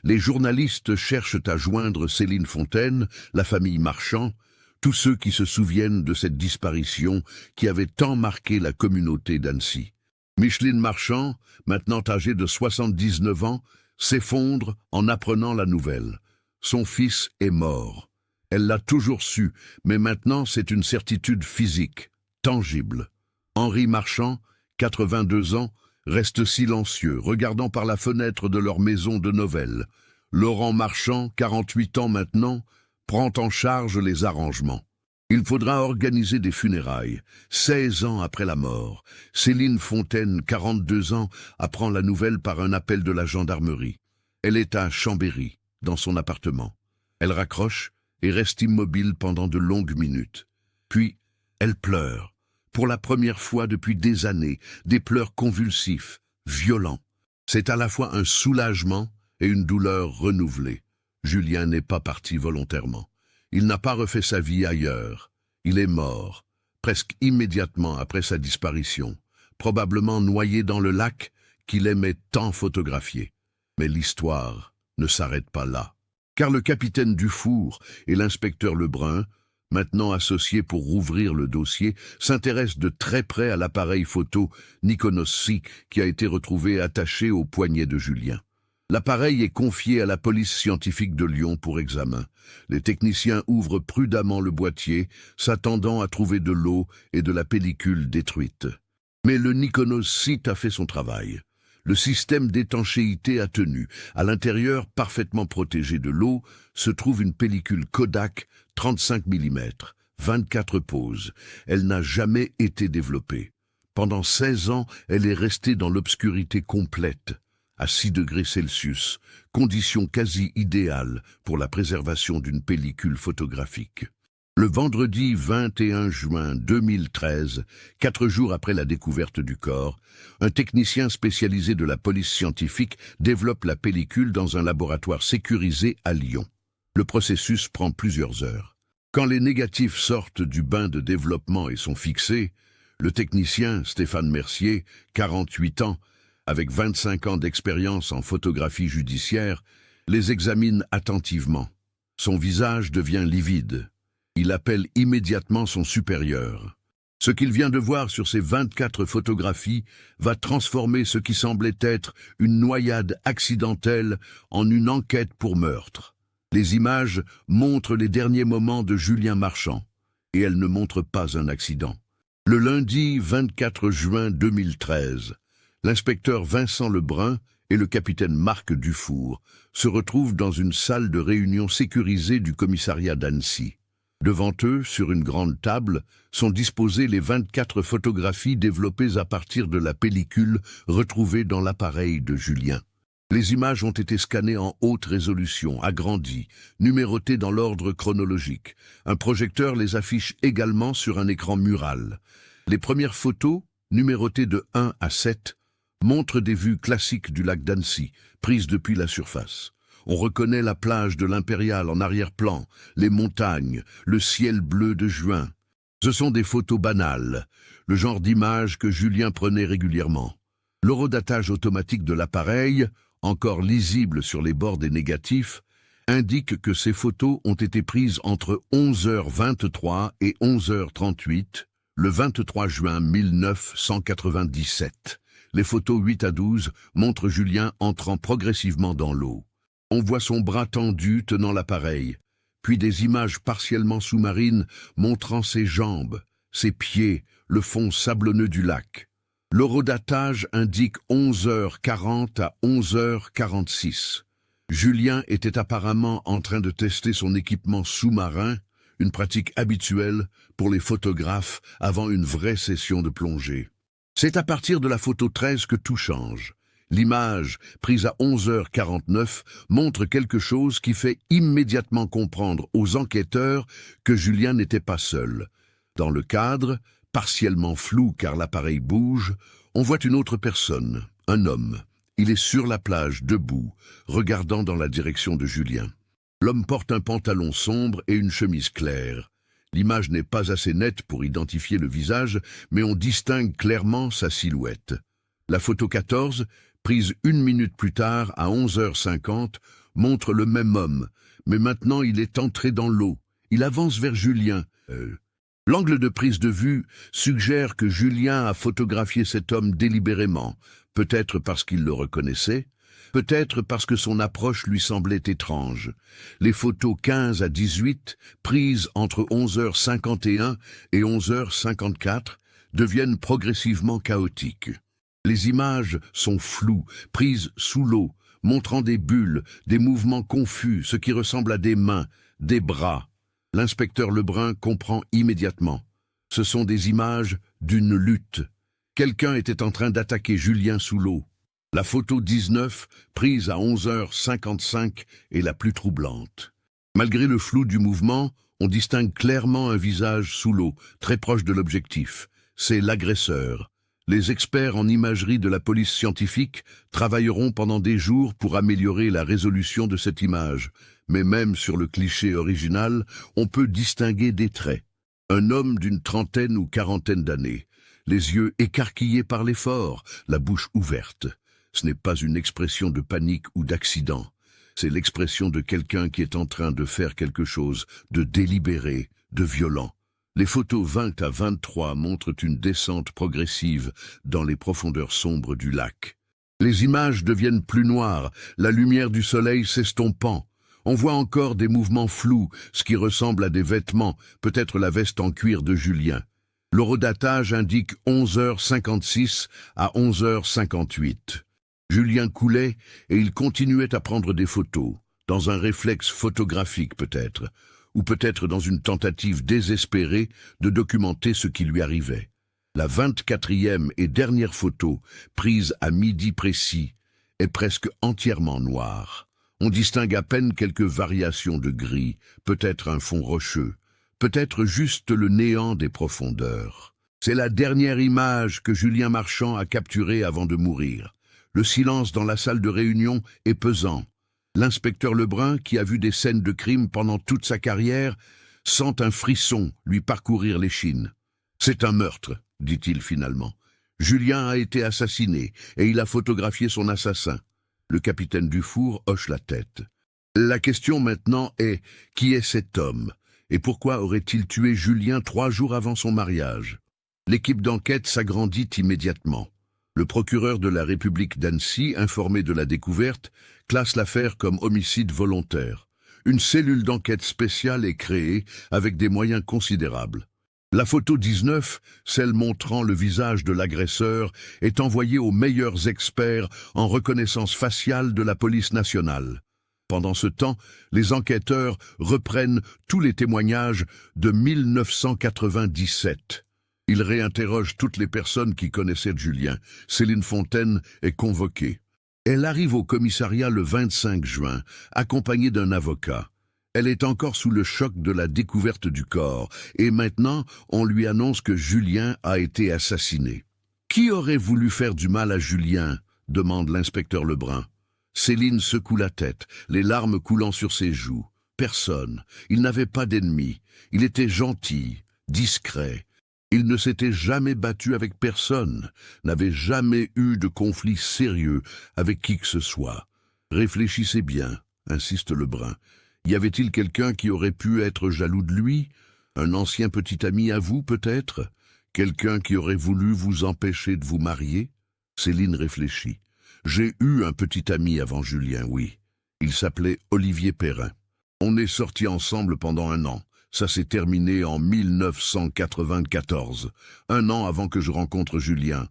Les journalistes cherchent à joindre Céline Fontaine, la famille Marchand, tous ceux qui se souviennent de cette disparition qui avait tant marqué la communauté d'Annecy. Micheline Marchand, maintenant âgée de 79 ans, s'effondre en apprenant la nouvelle. Son fils est mort. Elle l'a toujours su, mais maintenant c'est une certitude physique, tangible. Henri Marchand, 82 ans, reste silencieux, regardant par la fenêtre de leur maison de Novelle. Laurent Marchand, 48 ans maintenant, prend en charge les arrangements. Il faudra organiser des funérailles, 16 ans après la mort. Céline Fontaine, 42 ans, apprend la nouvelle par un appel de la gendarmerie. Elle est à Chambéry, dans son appartement. Elle raccroche et reste immobile pendant de longues minutes. Puis, elle pleure. Pour la première fois depuis des années, des pleurs convulsifs, violents. C'est à la fois un soulagement et une douleur renouvelée. Julien n'est pas parti volontairement. Il n'a pas refait sa vie ailleurs. Il est mort, presque immédiatement après sa disparition, probablement noyé dans le lac qu'il aimait tant photographier. Mais l'histoire ne s'arrête pas là. Car le capitaine Dufour et l'inspecteur Lebrun, maintenant associés pour rouvrir le dossier, s'intéressent de très près à l'appareil photo Nikonos 6 qui a été retrouvé attaché au poignet de Julien. L'appareil est confié à la police scientifique de Lyon pour examen. Les techniciens ouvrent prudemment le boîtier, s'attendant à trouver de l'eau et de la pellicule détruite. Mais le Nikonos 6 a fait son travail. Le système d'étanchéité a tenu. À l'intérieur, parfaitement protégé de l'eau, se trouve une pellicule Kodak 35 mm, 24 poses. Elle n'a jamais été développée. Pendant 16 ans, elle est restée dans l'obscurité complète, à 6 degrés Celsius, condition quasi idéale pour la préservation d'une pellicule photographique. Le vendredi 21 juin 2013, 4 jours après la découverte du corps, un technicien spécialisé de la police scientifique développe la pellicule dans un laboratoire sécurisé à Lyon. Le processus prend plusieurs heures. Quand les négatifs sortent du bain de développement et sont fixés, le technicien Stéphane Mercier, 48 ans, avec 25 ans d'expérience en photographie judiciaire, les examine attentivement. Son visage devient livide. Il appelle immédiatement son supérieur. Ce qu'il vient de voir sur ces 24 photographies va transformer ce qui semblait être une noyade accidentelle en une enquête pour meurtre. Les images montrent les derniers moments de Julien Marchand, et elles ne montrent pas un accident. Le lundi 24 juin 2013, l'inspecteur Vincent Lebrun et le capitaine Marc Dufour se retrouvent dans une salle de réunion sécurisée du commissariat d'Annecy. Devant eux, sur une grande table, sont disposées les 24 photographies développées à partir de la pellicule retrouvée dans l'appareil de Julien. Les images ont été scannées en haute résolution, agrandies, numérotées dans l'ordre chronologique. Un projecteur les affiche également sur un écran mural. Les premières photos, numérotées de 1 à 7, montrent des vues classiques du lac d'Annecy, prises depuis la surface. On reconnaît la plage de l'Impérial en arrière-plan, les montagnes, le ciel bleu de juin. Ce sont des photos banales, le genre d'images que Julien prenait régulièrement. L'horodatage automatique de l'appareil, encore lisible sur les bords des négatifs, indique que ces photos ont été prises entre 11h23 et 11h38, le 23 juin 1997. Les photos 8 à 12 montrent Julien entrant progressivement dans l'eau. On voit son bras tendu tenant l'appareil, puis des images partiellement sous-marines montrant ses jambes, ses pieds, le fond sablonneux du lac. L'horodatage indique 11h40 à 11h46. Julien était apparemment en train de tester son équipement sous-marin, une pratique habituelle pour les photographes avant une vraie session de plongée. C'est à partir de la photo 13 que tout change. L'image, prise à 11h49, montre quelque chose qui fait immédiatement comprendre aux enquêteurs que Julien n'était pas seul. Dans le cadre, partiellement flou car l'appareil bouge, on voit une autre personne, un homme. Il est sur la plage, debout, regardant dans la direction de Julien. L'homme porte un pantalon sombre et une chemise claire. L'image n'est pas assez nette pour identifier le visage, mais on distingue clairement sa silhouette. La photo 14, prise 1 minute plus tard à 11h50, montre le même homme, mais maintenant il est entré dans l'eau. Il avance vers Julien. L'angle de prise de vue suggère que Julien a photographié cet homme délibérément, peut-être parce qu'il le reconnaissait, peut-être parce que son approche lui semblait étrange. Les photos 15 à 18, prises entre 11h51 et 11h54, deviennent progressivement chaotiques. Les images sont floues, prises sous l'eau, montrant des bulles, des mouvements confus, ce qui ressemble à des mains, des bras. L'inspecteur Lebrun comprend immédiatement. Ce sont des images d'une lutte. Quelqu'un était en train d'attaquer Julien sous l'eau. La photo 19, prise à 11h55, est la plus troublante. Malgré le flou du mouvement, on distingue clairement un visage sous l'eau, très proche de l'objectif. C'est l'agresseur. Les experts en imagerie de la police scientifique travailleront pendant des jours pour améliorer la résolution de cette image. Mais même sur le cliché original, on peut distinguer des traits. Un homme d'une trentaine ou quarantaine d'années, les yeux écarquillés par l'effort, la bouche ouverte. Ce n'est pas une expression de panique ou d'accident. C'est l'expression de quelqu'un qui est en train de faire quelque chose de délibéré, de violent. Les photos 20 à 23 montrent une descente progressive dans les profondeurs sombres du lac. Les images deviennent plus noires, la lumière du soleil s'estompant. On voit encore des mouvements flous, ce qui ressemble à des vêtements, peut-être la veste en cuir de Julien. L'horodatage indique 11h56 à 11h58. Julien coulait et il continuait à prendre des photos, dans un réflexe photographique peut-être, ou peut-être dans une tentative désespérée de documenter ce qui lui arrivait. La 24e et dernière photo, prise à midi précis, est presque entièrement noire. On distingue à peine quelques variations de gris, peut-être un fond rocheux, peut-être juste le néant des profondeurs. C'est la dernière image que Julien Marchand a capturée avant de mourir. Le silence dans la salle de réunion est pesant. L'inspecteur Lebrun, qui a vu des scènes de crime pendant toute sa carrière, sent un frisson lui parcourir l'échine. « C'est un meurtre », dit-il finalement. Julien a été assassiné et il a photographié son assassin. Le capitaine Dufour hoche la tête. La question maintenant est, qui est cet homme? Et pourquoi aurait-il tué Julien 3 jours avant son mariage? L'équipe d'enquête s'agrandit immédiatement. Le procureur de la République d'Annecy, informé de la découverte, classe l'affaire comme homicide volontaire. Une cellule d'enquête spéciale est créée avec des moyens considérables. La photo 19, celle montrant le visage de l'agresseur, est envoyée aux meilleurs experts en reconnaissance faciale de la police nationale. Pendant ce temps, les enquêteurs reprennent tous les témoignages de 1997. Ils réinterrogent toutes les personnes qui connaissaient Julien. Céline Fontaine est convoquée. Elle arrive au commissariat le 25 juin, accompagnée d'un avocat. Elle est encore sous le choc de la découverte du corps, et maintenant on lui annonce que Julien a été assassiné. « Qui aurait voulu faire du mal à Julien ?» demande l'inspecteur Lebrun. Céline secoue la tête, les larmes coulant sur ses joues. Personne. Il n'avait pas d'ennemis. Il était gentil, discret. Il ne s'était jamais battu avec personne, n'avait jamais eu de conflit sérieux avec qui que ce soit. Réfléchissez bien, insiste Lebrun. Y avait-il quelqu'un qui aurait pu être jaloux de lui? Un ancien petit ami à vous, peut-être? Quelqu'un qui aurait voulu vous empêcher de vous marier? Céline réfléchit. J'ai eu un petit ami avant Julien, oui. Il s'appelait Olivier Perrin. On est sortis ensemble pendant 1 an. Ça s'est terminé en 1994, 1 an avant que je rencontre Julien.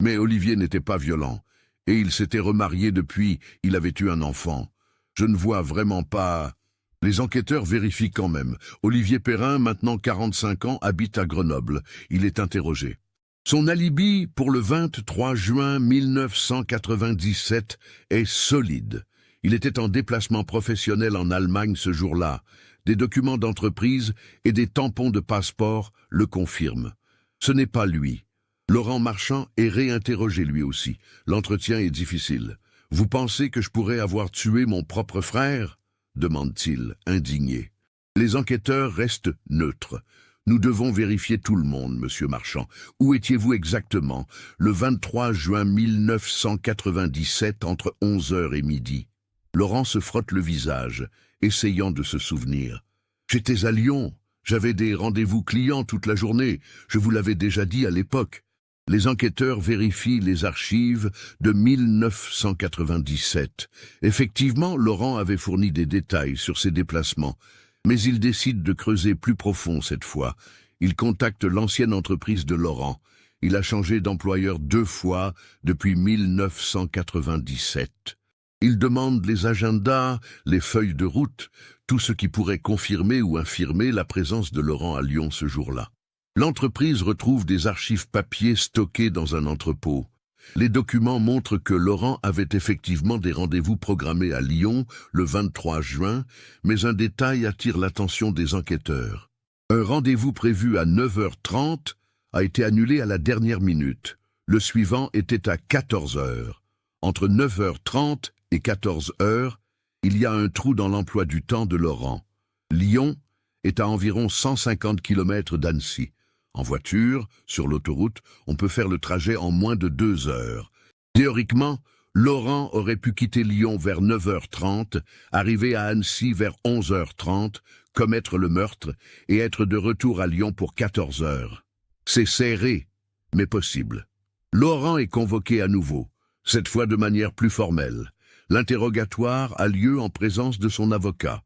Mais Olivier n'était pas violent. Et il s'était remarié depuis, il avait eu un enfant. Je ne vois vraiment pas... Les enquêteurs vérifient quand même. Olivier Perrin, maintenant 45 ans, habite à Grenoble. Il est interrogé. Son alibi pour le 23 juin 1997 est solide. Il était en déplacement professionnel en Allemagne ce jour-là. Des documents d'entreprise et des tampons de passeport le confirment. Ce n'est pas lui. Laurent Marchand est réinterrogé lui aussi. L'entretien est difficile. « Vous pensez que je pourrais avoir tué mon propre frère ?» demande-t-il, indigné. Les enquêteurs restent neutres. Nous devons vérifier tout le monde, monsieur Marchand. Où étiez-vous exactement, le 23 juin 1997, entre 11h et midi? Laurent se frotte le visage, essayant de se souvenir. J'étais à Lyon. J'avais des rendez-vous clients toute la journée. Je vous l'avais déjà dit à l'époque. Les enquêteurs vérifient les archives de 1997. Effectivement, Laurent avait fourni des détails sur ses déplacements. Mais il décide de creuser plus profond cette fois. Il contacte l'ancienne entreprise de Laurent. Il a changé d'employeur 2 fois depuis 1997. Il demande les agendas, les feuilles de route, tout ce qui pourrait confirmer ou infirmer la présence de Laurent à Lyon ce jour-là. L'entreprise retrouve des archives papier stockées dans un entrepôt. Les documents montrent que Laurent avait effectivement des rendez-vous programmés à Lyon le 23 juin, mais un détail attire l'attention des enquêteurs. Un rendez-vous prévu à 9h30 a été annulé à la dernière minute. Le suivant était à 14h. Entre 9h30 et 14h, il y a un trou dans l'emploi du temps de Laurent. Lyon est à environ 150 km d'Annecy. En voiture, sur l'autoroute, on peut faire le trajet en moins de 2 heures. Théoriquement, Laurent aurait pu quitter Lyon vers 9h30, arriver à Annecy vers 11h30, commettre le meurtre et être de retour à Lyon pour 14h. C'est serré, mais possible. Laurent est convoqué à nouveau, cette fois de manière plus formelle. L'interrogatoire a lieu en présence de son avocat.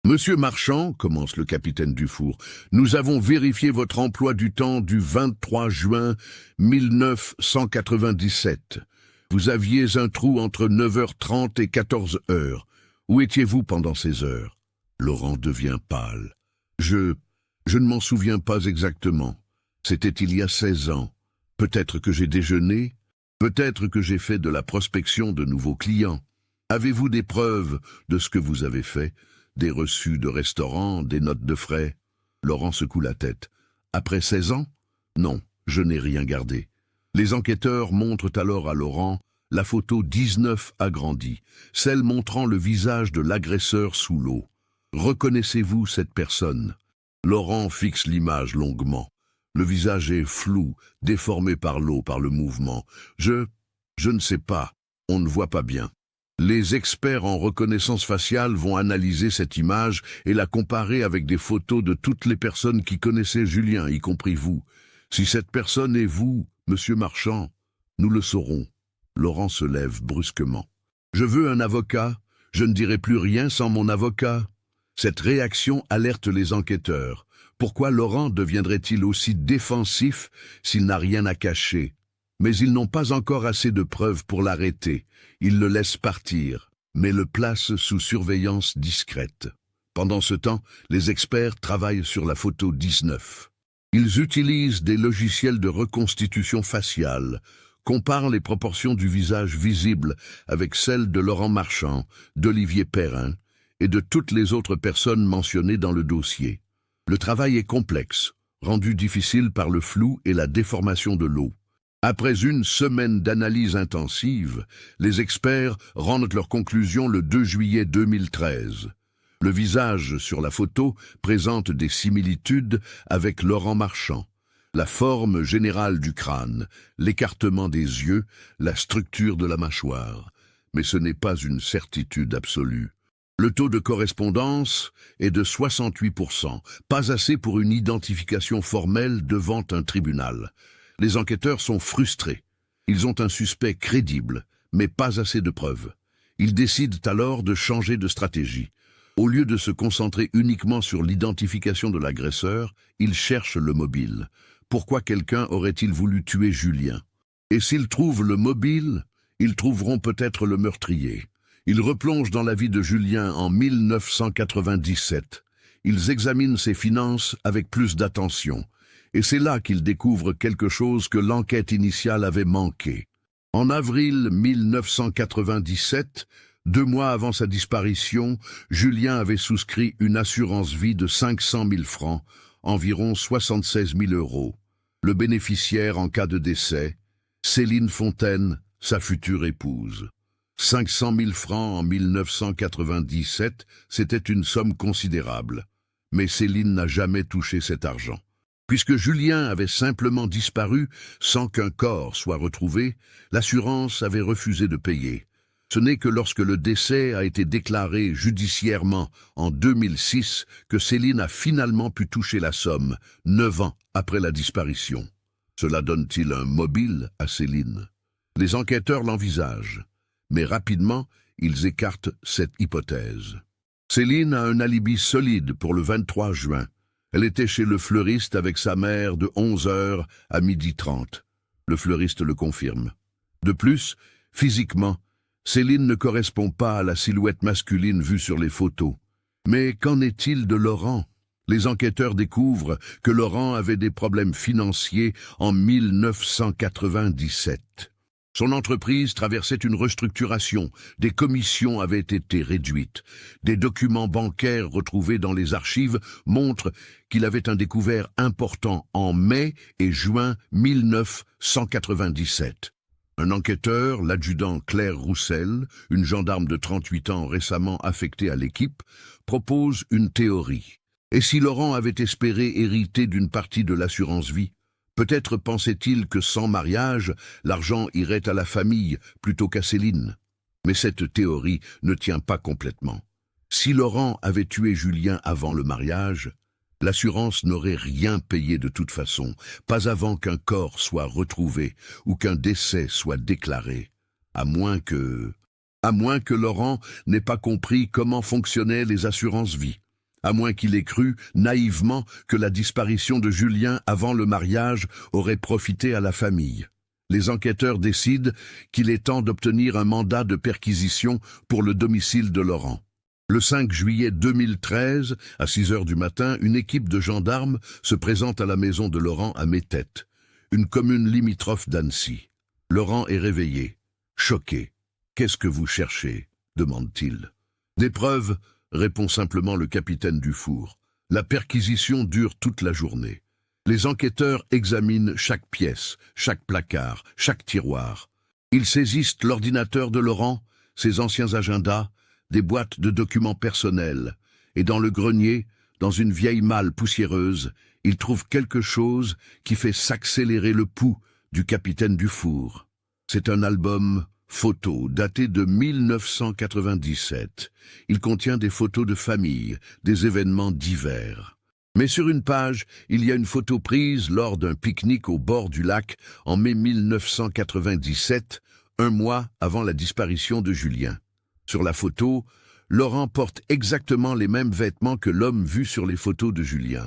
« Monsieur Marchand, commence le capitaine Dufour, nous avons vérifié votre emploi du temps du 23 juin 1997. Vous aviez un trou entre 9h30 et 14h. Où étiez-vous pendant ces heures ?» Laurent devient pâle. Je ne m'en souviens pas exactement. C'était il y a 16 ans. Peut-être que j'ai déjeuné, peut-être que j'ai fait de la prospection de nouveaux clients. Avez-vous des preuves de ce que vous avez fait ? Des reçus de restaurant, des notes de frais? Laurent secoue la tête. Après 16 ans? Non, je n'ai rien gardé. Les enquêteurs montrent alors à Laurent la photo 19 agrandie, celle montrant le visage de l'agresseur sous l'eau. Reconnaissez-vous cette personne? Laurent fixe l'image longuement. Le visage est flou, déformé par l'eau, par le mouvement. Je ne sais pas, on ne voit pas bien. Les experts en reconnaissance faciale vont analyser cette image et la comparer avec des photos de toutes les personnes qui connaissaient Julien, y compris vous. Si cette personne est vous, monsieur Marchand, nous le saurons. Laurent se lève brusquement. Je veux un avocat. Je ne dirai plus rien sans mon avocat. Cette réaction alerte les enquêteurs. Pourquoi Laurent deviendrait-il aussi défensif s'il n'a rien à cacher? Mais ils n'ont pas encore assez de preuves pour l'arrêter. Ils le laissent partir, mais le placent sous surveillance discrète. Pendant ce temps, les experts travaillent sur la photo 19. Ils utilisent des logiciels de reconstitution faciale, comparent les proportions du visage visible avec celles de Laurent Marchand, d'Olivier Perrin et de toutes les autres personnes mentionnées dans le dossier. Le travail est complexe, rendu difficile par le flou et la déformation de l'eau. Après une semaine d'analyse intensive, les experts rendent leurs conclusions le 2 juillet 2013. Le visage sur la photo présente des similitudes avec Laurent Marchand. La forme générale du crâne, l'écartement des yeux, la structure de la mâchoire. Mais ce n'est pas une certitude absolue. Le taux de correspondance est de 68%, pas assez pour une identification formelle devant un tribunal. Les enquêteurs sont frustrés. Ils ont un suspect crédible, mais pas assez de preuves. Ils décident alors de changer de stratégie. Au lieu de se concentrer uniquement sur l'identification de l'agresseur, ils cherchent le mobile. Pourquoi quelqu'un aurait-il voulu tuer Julien? Et s'ils trouvent le mobile, ils trouveront peut-être le meurtrier. Ils replongent dans la vie de Julien en 1997. Ils examinent ses finances avec plus d'attention. Et c'est là qu'ils découvrent quelque chose que l'enquête initiale avait manqué. En avril 1997, 2 mois avant sa disparition, Julien avait souscrit une assurance vie de 500 000 francs, environ 76 000 €. Le bénéficiaire en cas de décès, Céline Fontaine, sa future épouse. 500 000 francs en 1997, c'était une somme considérable. Mais Céline n'a jamais touché cet argent. Puisque Julien avait simplement disparu sans qu'un corps soit retrouvé, l'assurance avait refusé de payer. Ce n'est que lorsque le décès a été déclaré judiciairement en 2006 que Céline a finalement pu toucher la somme, 9 ans après la disparition. Cela donne-t-il un mobile à Céline? Les enquêteurs l'envisagent, mais rapidement, ils écartent cette hypothèse. Céline a un alibi solide pour le 23 juin. Elle était chez le fleuriste avec sa mère de 11h à 12h30. Le fleuriste le confirme. De plus, physiquement, Céline ne correspond pas à la silhouette masculine vue sur les photos. Mais qu'en est-il de Laurent? Les enquêteurs découvrent que Laurent avait des problèmes financiers en 1997. Son entreprise traversait une restructuration, des commissions avaient été réduites. Des documents bancaires retrouvés dans les archives montrent qu'il avait un découvert important en mai et juin 1997. Un enquêteur, l'adjudant Claire Roussel, une gendarme de 38 ans récemment affectée à l'équipe, propose une théorie. Et si Laurent avait espéré hériter d'une partie de l'assurance vie? Peut-être pensait-il que sans mariage, l'argent irait à la famille plutôt qu'à Céline. Mais cette théorie ne tient pas complètement. Si Laurent avait tué Julien avant le mariage, l'assurance n'aurait rien payé de toute façon, pas avant qu'un corps soit retrouvé ou qu'un décès soit déclaré. À moins que Laurent n'ait pas compris comment fonctionnaient les assurances vie. À moins qu'il ait cru, naïvement, que la disparition de Julien avant le mariage aurait profité à la famille. Les enquêteurs décident qu'il est temps d'obtenir un mandat de perquisition pour le domicile de Laurent. Le 5 juillet 2013, à 6h du matin, une équipe de gendarmes se présente à la maison de Laurent à Métette, une commune limitrophe d'Annecy. Laurent est réveillé, choqué. « Qu'est-ce que vous cherchez ?» demande-t-il. « Des preuves ?» répond simplement le capitaine Dufour. La perquisition dure toute la journée. Les enquêteurs examinent chaque pièce, chaque placard, chaque tiroir. Ils saisissent l'ordinateur de Laurent, ses anciens agendas, des boîtes de documents personnels. Et dans le grenier, dans une vieille malle poussiéreuse, ils trouvent quelque chose qui fait s'accélérer le pouls du capitaine Dufour. C'est un album photo daté de 1997. Il contient des photos de famille, des événements divers. Mais sur une page, il y a une photo prise lors d'un pique-nique au bord du lac en mai 1997, 1 mois avant la disparition de Julien. Sur la photo, Laurent porte exactement les mêmes vêtements que l'homme vu sur les photos de Julien.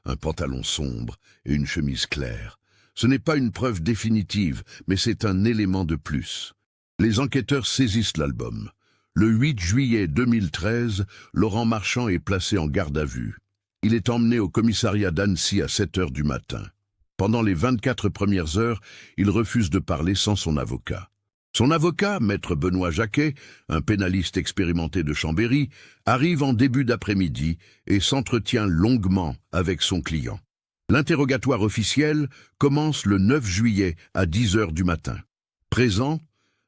Un pantalon sombre et une chemise claire. Ce n'est pas une preuve définitive, mais c'est un élément de plus. Les enquêteurs saisissent l'album. Le 8 juillet 2013, Laurent Marchand est placé en garde à vue. Il est emmené au commissariat d'Annecy à 7h du matin. Pendant les 24 premières heures, il refuse de parler sans son avocat. Son avocat, maître Benoît Jacquet, un pénaliste expérimenté de Chambéry, arrive en début d'après-midi et s'entretient longuement avec son client. L'interrogatoire officiel commence le 9 juillet à 10h du matin. Présent,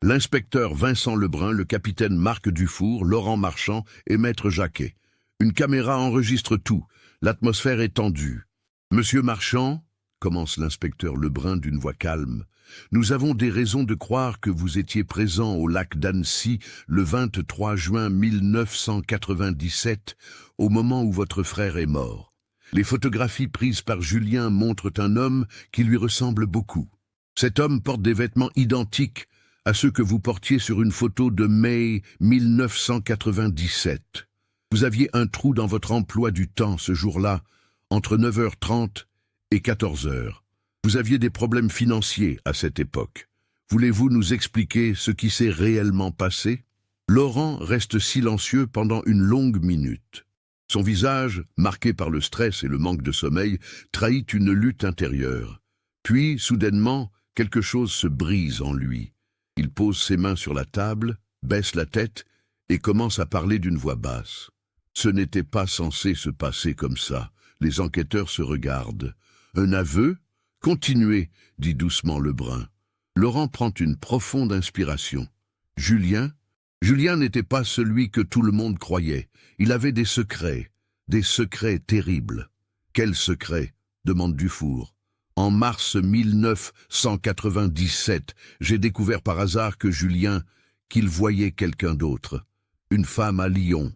l'inspecteur Vincent Lebrun, le capitaine Marc Dufour, Laurent Marchand et maître Jacquet. Une caméra enregistre tout. L'atmosphère est tendue. « Monsieur Marchand, » commence l'inspecteur Lebrun d'une voix calme, « nous avons des raisons de croire que vous étiez présent au lac d'Annecy le 23 juin 1997, au moment où votre frère est mort. Les photographies prises par Julien montrent un homme qui lui ressemble beaucoup. Cet homme porte des vêtements identiques à ceux que vous portiez sur une photo de mai 1997. Vous aviez un trou dans votre emploi du temps ce jour-là, entre 9h30 et 14h. Vous aviez des problèmes financiers à cette époque. Voulez-vous nous expliquer ce qui s'est réellement passé? Laurent reste silencieux pendant une longue minute. Son visage, marqué par le stress et le manque de sommeil, trahit une lutte intérieure. Puis, soudainement, quelque chose se brise en lui. Il pose ses mains sur la table, baisse la tête et commence à parler d'une voix basse. Ce n'était pas censé se passer comme ça. Les enquêteurs se regardent. Un aveu? Continuez, dit doucement Lebrun. Laurent prend une profonde inspiration. Julien n'était pas celui que tout le monde croyait. Il avait des secrets terribles. Quels secrets? Demande Dufour. En mars 1997, j'ai découvert par hasard qu'il voyait quelqu'un d'autre. Une femme à Lyon.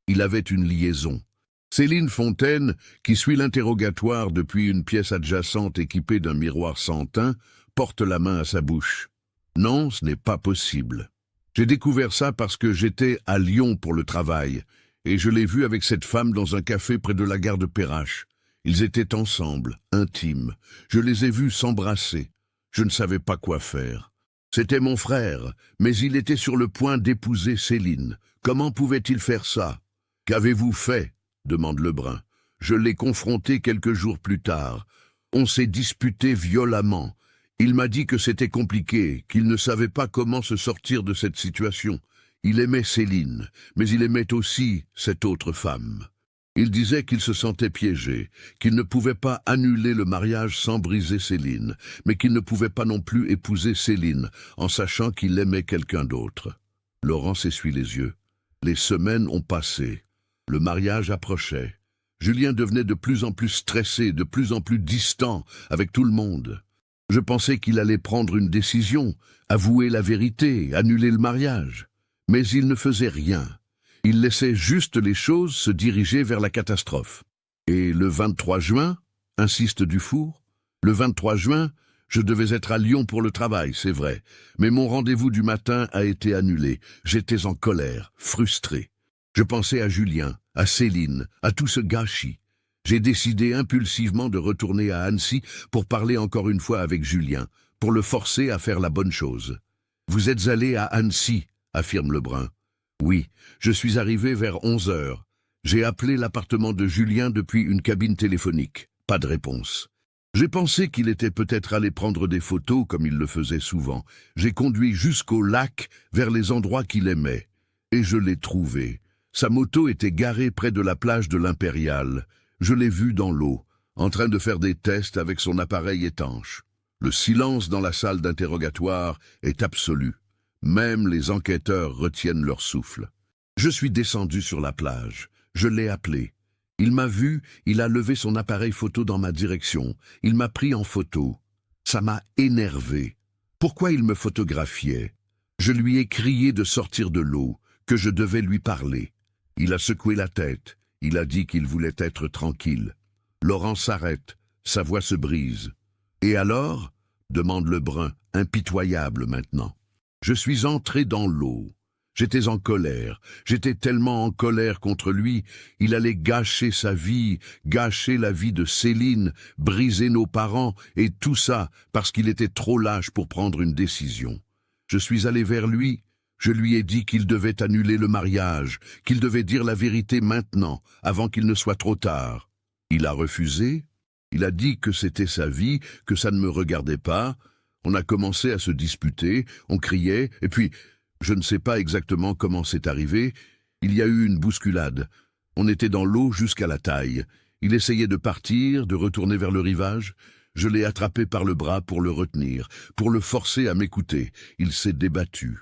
Il avait une liaison. Céline Fontaine, qui suit l'interrogatoire depuis une pièce adjacente équipée d'un miroir sans teint, porte la main à sa bouche. Non, ce n'est pas possible. J'ai découvert ça parce que j'étais à Lyon pour le travail, et je l'ai vu avec cette femme dans un café près de la gare de Perrache. Ils étaient ensemble, intimes. Je les ai vus s'embrasser. Je ne savais pas quoi faire. C'était mon frère, mais il était sur le point d'épouser Céline. Comment pouvait-il faire ça? Qu'avez-vous fait? Demande Lebrun. Je l'ai confronté quelques jours plus tard. On s'est disputé violemment. Il m'a dit que c'était compliqué, qu'il ne savait pas comment se sortir de cette situation. Il aimait Céline, mais il aimait aussi cette autre femme. Il disait qu'il se sentait piégé, qu'il ne pouvait pas annuler le mariage sans briser Céline, mais qu'il ne pouvait pas non plus épouser Céline, en sachant qu'il aimait quelqu'un d'autre. Laurent s'essuie les yeux. Les semaines ont passé. Le mariage approchait. Julien devenait de plus en plus stressé, de plus en plus distant avec tout le monde. Je pensais qu'il allait prendre une décision, avouer la vérité, annuler le mariage. Mais il ne faisait rien. Il laissait juste les choses se diriger vers la catastrophe. Et le 23 juin, insiste Dufour, le 23 juin, je devais être à Lyon pour le travail, c'est vrai. Mais mon rendez-vous du matin a été annulé. J'étais en colère, frustré. Je pensais à Julien, à Céline, à tout ce gâchis. J'ai décidé impulsivement de retourner à Annecy pour parler encore une fois avec Julien, pour le forcer à faire la bonne chose. « Vous êtes allé à Annecy », affirme Lebrun. « Oui, je suis arrivé vers 11h. J'ai appelé l'appartement de Julien depuis une cabine téléphonique. Pas de réponse. J'ai pensé qu'il était peut-être allé prendre des photos comme il le faisait souvent. J'ai conduit jusqu'au lac, vers les endroits qu'il aimait. Et je l'ai trouvé. Sa moto était garée près de la plage de l'Impériale. Je l'ai vu dans l'eau, en train de faire des tests avec son appareil étanche. Le silence dans la salle d'interrogatoire est absolu. Même les enquêteurs retiennent leur souffle. Je suis descendu sur la plage. Je l'ai appelé. Il m'a vu, il a levé son appareil photo dans ma direction. Il m'a pris en photo. Ça m'a énervé. Pourquoi il me photographiait? Je lui ai crié de sortir de l'eau, que je devais lui parler. Il a secoué la tête. Il a dit qu'il voulait être tranquille. Laurent s'arrête. Sa voix se brise. « Et alors ?» demande Lebrun, impitoyable maintenant. Je suis entré dans l'eau. J'étais en colère. J'étais tellement en colère contre lui. Il allait gâcher sa vie, gâcher la vie de Céline, briser nos parents, et tout ça parce qu'il était trop lâche pour prendre une décision. Je suis allé vers lui. Je lui ai dit qu'il devait annuler le mariage, qu'il devait dire la vérité maintenant, avant qu'il ne soit trop tard. Il a refusé. Il a dit que c'était sa vie, que ça ne me regardait pas. On a commencé à se disputer, on criait, et puis, je ne sais pas exactement comment c'est arrivé, il y a eu une bousculade. On était dans l'eau jusqu'à la taille. Il essayait de partir, de retourner vers le rivage. Je l'ai attrapé par le bras pour le retenir, pour le forcer à m'écouter. Il s'est débattu.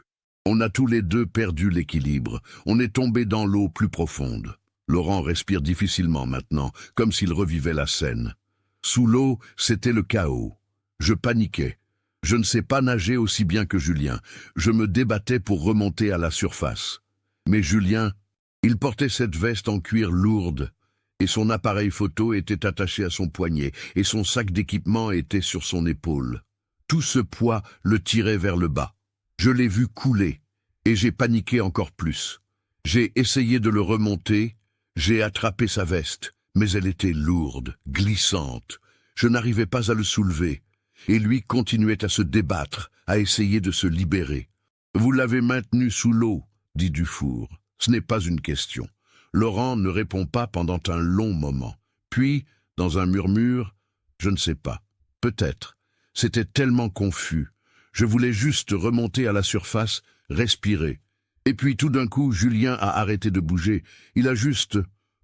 On a tous les deux perdu l'équilibre. On est tombé dans l'eau plus profonde. Laurent respire difficilement maintenant, comme s'il revivait la scène. Sous l'eau, c'était le chaos. Je paniquais. Je ne sais pas nager aussi bien que Julien. Je me débattais pour remonter à la surface. Mais Julien, il portait cette veste en cuir lourde, et son appareil photo était attaché à son poignet, et son sac d'équipement était sur son épaule. Tout ce poids le tirait vers le bas. Je l'ai vu couler, et j'ai paniqué encore plus. J'ai essayé de le remonter, j'ai attrapé sa veste, mais elle était lourde, glissante. Je n'arrivais pas à le soulever, et lui continuait à se débattre, à essayer de se libérer. « Vous l'avez maintenu sous l'eau », dit Dufour. « Ce n'est pas une question. » Laurent ne répond pas pendant un long moment. Puis, dans un murmure, « Je ne sais pas. Peut-être. C'était tellement confus. Je voulais juste remonter à la surface, respirer. Et puis tout d'un coup, Julien a arrêté de bouger. Il a juste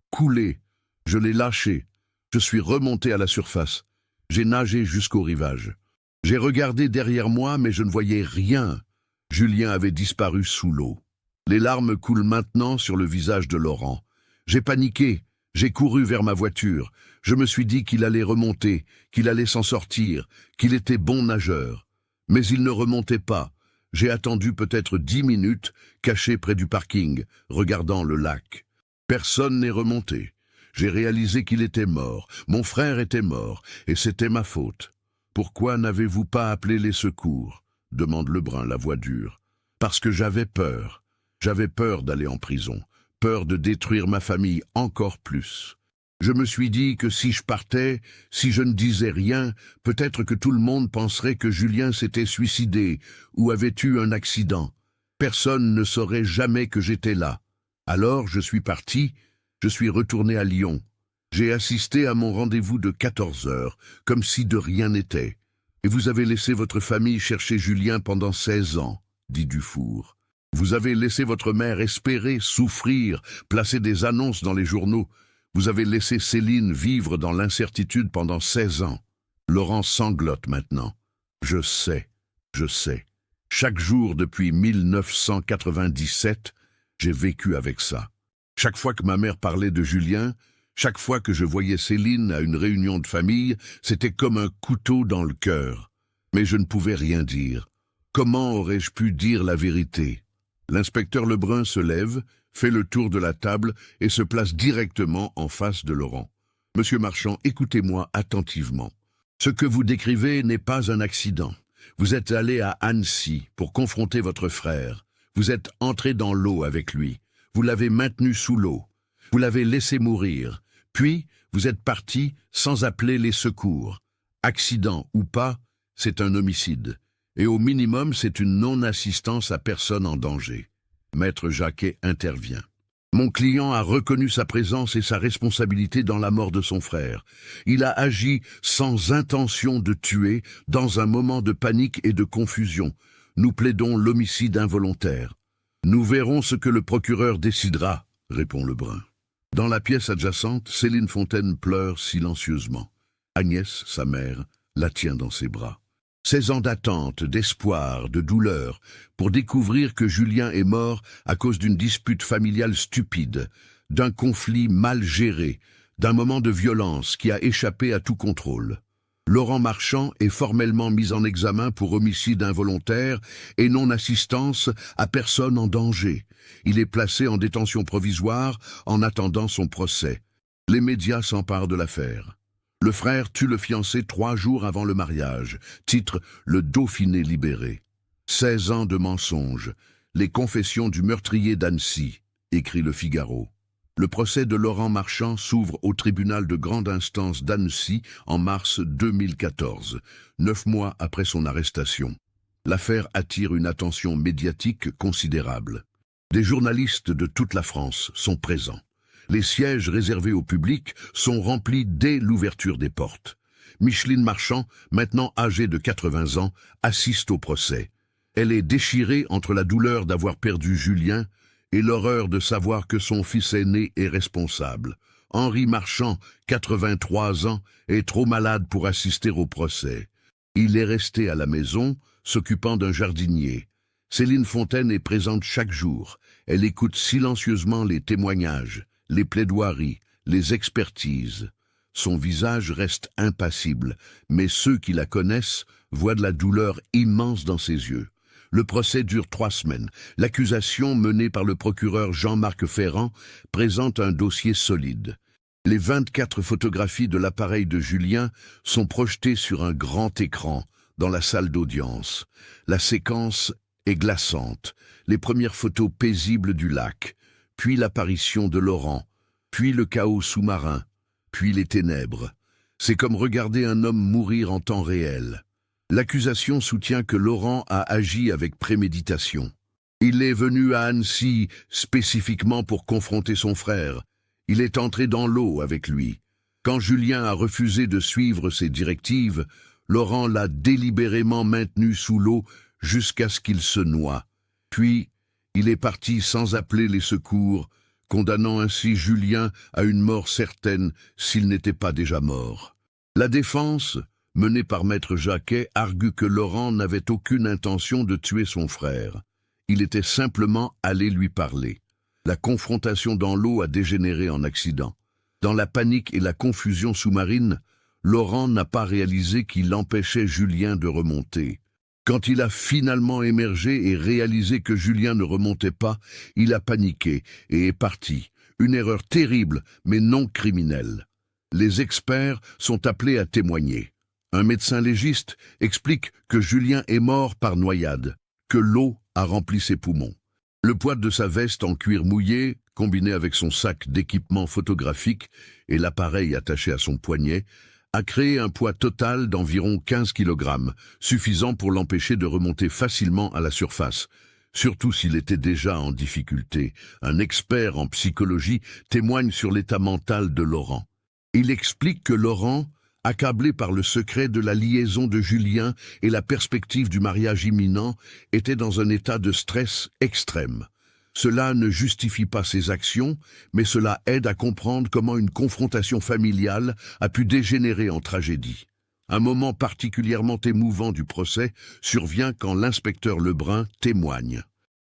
coulé. Je l'ai lâché. Je suis remonté à la surface. J'ai nagé jusqu'au rivage. J'ai regardé derrière moi, mais je ne voyais rien. Julien avait disparu sous l'eau. Les larmes coulent maintenant sur le visage de Laurent. J'ai paniqué. J'ai couru vers ma voiture. Je me suis dit qu'il allait remonter, qu'il allait s'en sortir, qu'il était bon nageur. Mais il ne remontait pas. J'ai attendu peut-être 10 minutes, caché près du parking, regardant le lac. Personne n'est remonté. J'ai réalisé qu'il était mort. Mon frère était mort, et c'était ma faute. « Pourquoi n'avez-vous pas appelé les secours ?» demande Lebrun, la voix dure. « Parce que j'avais peur. J'avais peur d'aller en prison. Peur de détruire ma famille encore plus. Je me suis dit que si je partais, si je ne disais rien, peut-être que tout le monde penserait que Julien s'était suicidé ou avait eu un accident. Personne ne saurait jamais que j'étais là. Alors je suis parti, je suis retourné à Lyon. J'ai assisté à mon rendez-vous de 14 heures, comme si de rien n'était. Et vous avez laissé votre famille chercher Julien pendant 16 ans, dit Dufour. Vous avez laissé votre mère espérer, souffrir, placer des annonces dans les journaux. Vous avez laissé Céline vivre dans l'incertitude pendant 16 ans. Laurent sanglote maintenant. Je sais. Chaque jour depuis 1997, j'ai vécu avec ça. Chaque fois que ma mère parlait de Julien, chaque fois que je voyais Céline à une réunion de famille, c'était comme un couteau dans le cœur. Mais je ne pouvais rien dire. Comment aurais-je pu dire la vérité ? L'inspecteur Lebrun se lève, fait le tour de la table et se place directement en face de Laurent. « Monsieur Marchand, écoutez-moi attentivement. Ce que vous décrivez n'est pas un accident. Vous êtes allé à Annecy pour confronter votre frère. Vous êtes entré dans l'eau avec lui. Vous l'avez maintenu sous l'eau. Vous l'avez laissé mourir. Puis, vous êtes parti sans appeler les secours. Accident ou pas, c'est un homicide. Et au minimum, c'est une non-assistance à personne en danger. » Maître Jacquet intervient. « Mon client a reconnu sa présence et sa responsabilité dans la mort de son frère. Il a agi sans intention de tuer, dans un moment de panique et de confusion. Nous plaidons l'homicide involontaire. »« Nous verrons ce que le procureur décidera, » répond Lebrun. Dans la pièce adjacente, Céline Fontaine pleure silencieusement. Agnès, sa mère, la tient dans ses bras. 16 ans d'attente, d'espoir, de douleur, pour découvrir que Julien est mort à cause d'une dispute familiale stupide, d'un conflit mal géré, d'un moment de violence qui a échappé à tout contrôle. Laurent Marchand est formellement mis en examen pour homicide involontaire et non-assistance à personne en danger. Il est placé en détention provisoire en attendant son procès. Les médias s'emparent de l'affaire. Le frère tue le fiancé 3 jours avant le mariage. Titre « Le Dauphiné libéré ». 16 ans de mensonges. Les confessions du meurtrier d'Annecy, écrit Le Figaro. Le procès de Laurent Marchand s'ouvre au tribunal de grande instance d'Annecy en mars 2014, 9 mois après son arrestation. L'affaire attire une attention médiatique considérable. Des journalistes de toute la France sont présents. Les sièges réservés au public sont remplis dès l'ouverture des portes. Micheline Marchand, maintenant âgée de 80 ans, assiste au procès. Elle est déchirée entre la douleur d'avoir perdu Julien et l'horreur de savoir que son fils aîné est responsable. Henri Marchand, 83 ans, est trop malade pour assister au procès. Il est resté à la maison, s'occupant d'un jardinier. Céline Fontaine est présente chaque jour. Elle écoute silencieusement les témoignages, les plaidoiries, les expertises. Son visage reste impassible, mais ceux qui la connaissent voient de la douleur immense dans ses yeux. Le procès dure 3 semaines. L'accusation menée par le procureur Jean-Marc Ferrand présente un dossier solide. Les 24 photographies de l'appareil de Julien sont projetées sur un grand écran, dans la salle d'audience. La séquence est glaçante. Les premières photos paisibles du lac, puis l'apparition de Laurent, puis le chaos sous-marin, puis les ténèbres. C'est comme regarder un homme mourir en temps réel. L'accusation soutient que Laurent a agi avec préméditation. Il est venu à Annecy spécifiquement pour confronter son frère. Il est entré dans l'eau avec lui. Quand Julien a refusé de suivre ses directives, Laurent l'a délibérément maintenu sous l'eau jusqu'à ce qu'il se noie. Puis, il est parti sans appeler les secours, condamnant ainsi Julien à une mort certaine s'il n'était pas déjà mort. La défense, menée par maître Jacquet, argue que Laurent n'avait aucune intention de tuer son frère. Il était simplement allé lui parler. La confrontation dans l'eau a dégénéré en accident. Dans la panique et la confusion sous-marine, Laurent n'a pas réalisé qu'il empêchait Julien de remonter. Quand il a finalement émergé et réalisé que Julien ne remontait pas, il a paniqué et est parti. Une erreur terrible, mais non criminelle. Les experts sont appelés à témoigner. Un médecin légiste explique que Julien est mort par noyade, que l'eau a rempli ses poumons. Le poids de sa veste en cuir mouillé, combiné avec son sac d'équipement photographique et l'appareil attaché à son poignet, a créé un poids total d'environ 15 kg, suffisant pour l'empêcher de remonter facilement à la surface, surtout s'il était déjà en difficulté. Un expert en psychologie témoigne sur l'état mental de Laurent. Il explique que Laurent, accablé par le secret de la liaison de Julien et la perspective du mariage imminent, était dans un état de stress extrême. Cela ne justifie pas ses actions, mais cela aide à comprendre comment une confrontation familiale a pu dégénérer en tragédie. Un moment particulièrement émouvant du procès survient quand l'inspecteur Lebrun témoigne.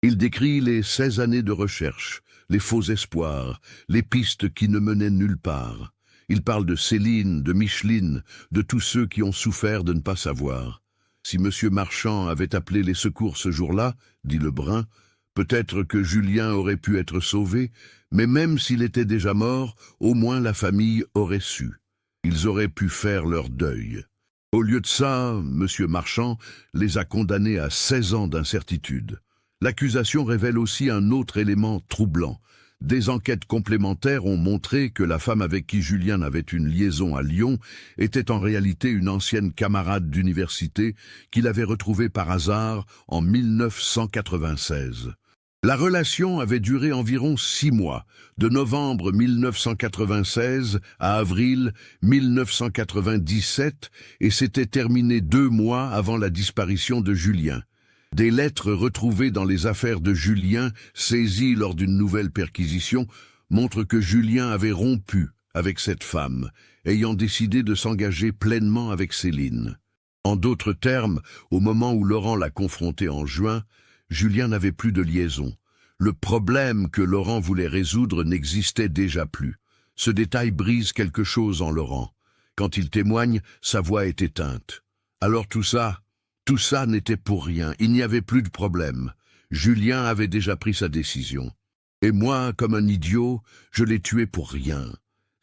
Il décrit les 16 années de recherche, les faux espoirs, les pistes qui ne menaient nulle part. Il parle de Céline, de Micheline, de tous ceux qui ont souffert de ne pas savoir. Si M. Marchand avait appelé les secours ce jour-là, dit Lebrun, peut-être que Julien aurait pu être sauvé, mais même s'il était déjà mort, au moins la famille aurait su. Ils auraient pu faire leur deuil. Au lieu de ça, M. Marchand les a condamnés à 16 ans d'incertitude. L'accusation révèle aussi un autre élément troublant. Des enquêtes complémentaires ont montré que la femme avec qui Julien avait une liaison à Lyon était en réalité une ancienne camarade d'université qu'il avait retrouvée par hasard en 1996. La relation avait duré environ 6 mois, de novembre 1996 à avril 1997, et s'était terminée 2 mois avant la disparition de Julien. Des lettres retrouvées dans les affaires de Julien, saisies lors d'une nouvelle perquisition, montrent que Julien avait rompu avec cette femme, ayant décidé de s'engager pleinement avec Céline. En d'autres termes, au moment où Laurent l'a confronté en juin, Julien n'avait plus de liaison. Le problème que Laurent voulait résoudre n'existait déjà plus. Ce détail brise quelque chose en Laurent. Quand il témoigne, sa voix est éteinte. Alors tout ça n'était pour rien, il n'y avait plus de problème. Julien avait déjà pris sa décision. Et moi, comme un idiot, je l'ai tué pour rien.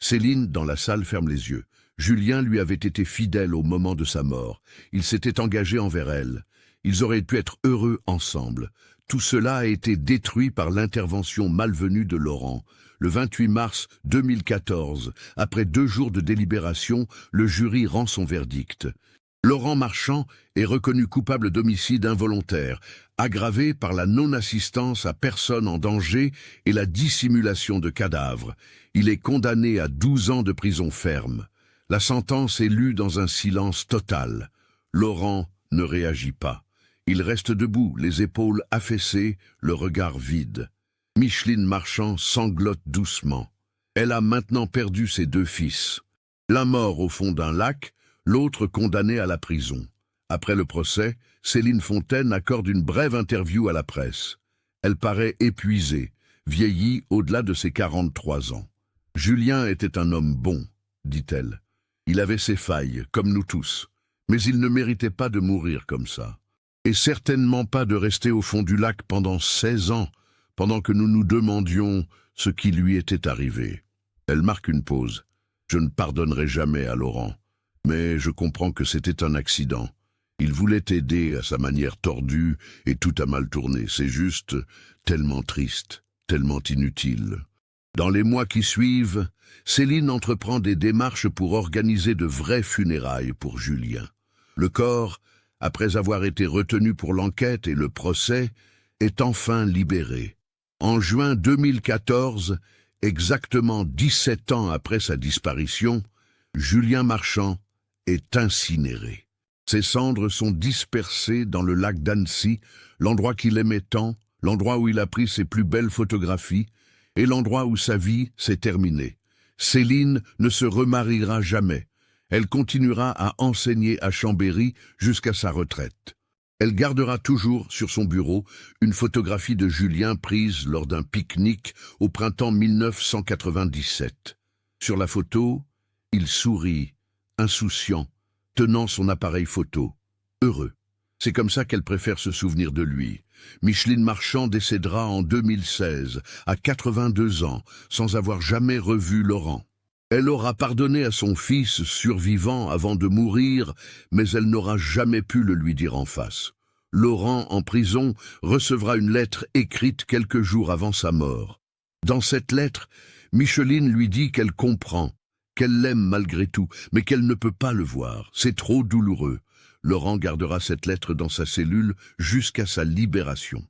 Céline, dans la salle, ferme les yeux. Julien lui avait été fidèle au moment de sa mort. Il s'était engagé envers elle. Ils auraient pu être heureux ensemble. Tout cela a été détruit par l'intervention malvenue de Laurent. Le 28 mars 2014, après 2 jours de délibération, le jury rend son verdict. Laurent Marchand est reconnu coupable d'homicide involontaire, aggravé par la non-assistance à personne en danger et la dissimulation de cadavres. Il est condamné à 12 ans de prison ferme. La sentence est lue dans un silence total. Laurent ne réagit pas. Il reste debout, les épaules affaissées, le regard vide. Micheline Marchand sanglote doucement. Elle a maintenant perdu ses 2 fils. L'un mort au fond d'un lac, l'autre condamné à la prison. Après le procès, Céline Fontaine accorde une brève interview à la presse. Elle paraît épuisée, vieillie au-delà de ses 43 ans. « Julien était un homme bon, dit-elle. Il avait ses failles, comme nous tous, mais il ne méritait pas de mourir comme ça. Et certainement pas de rester au fond du lac pendant 16 ans, pendant que nous nous demandions ce qui lui était arrivé. » Elle marque une pause. « Je ne pardonnerai jamais à Laurent. Mais je comprends que c'était un accident. Il voulait aider à sa manière tordue et tout a mal tourné. C'est juste tellement triste, tellement inutile. Dans les mois qui suivent, Céline entreprend des démarches pour organiser de vraies funérailles pour Julien. Le corps, après avoir été retenu pour l'enquête et le procès, est enfin libéré. En juin 2014, exactement 17 ans après sa disparition, Julien Marchand est incinéré. Ses cendres sont dispersées dans le lac d'Annecy, l'endroit qu'il aimait tant, l'endroit où il a pris ses plus belles photographies, et l'endroit où sa vie s'est terminée. Céline ne se remariera jamais. Elle continuera à enseigner à Chambéry jusqu'à sa retraite. Elle gardera toujours sur son bureau une photographie de Julien prise lors d'un pique-nique au printemps 1997. Sur la photo, il sourit, insouciant, tenant son appareil photo, heureux. C'est comme ça qu'elle préfère se souvenir de lui. Micheline Marchand décédera en 2016, à 82 ans, sans avoir jamais revu Laurent. Elle aura pardonné à son fils survivant avant de mourir, mais elle n'aura jamais pu le lui dire en face. Laurent, en prison, recevra une lettre écrite quelques jours avant sa mort. Dans cette lettre, Micheline lui dit qu'elle comprend, qu'elle l'aime malgré tout, mais qu'elle ne peut pas le voir. C'est trop douloureux. Laurent gardera cette lettre dans sa cellule jusqu'à sa libération.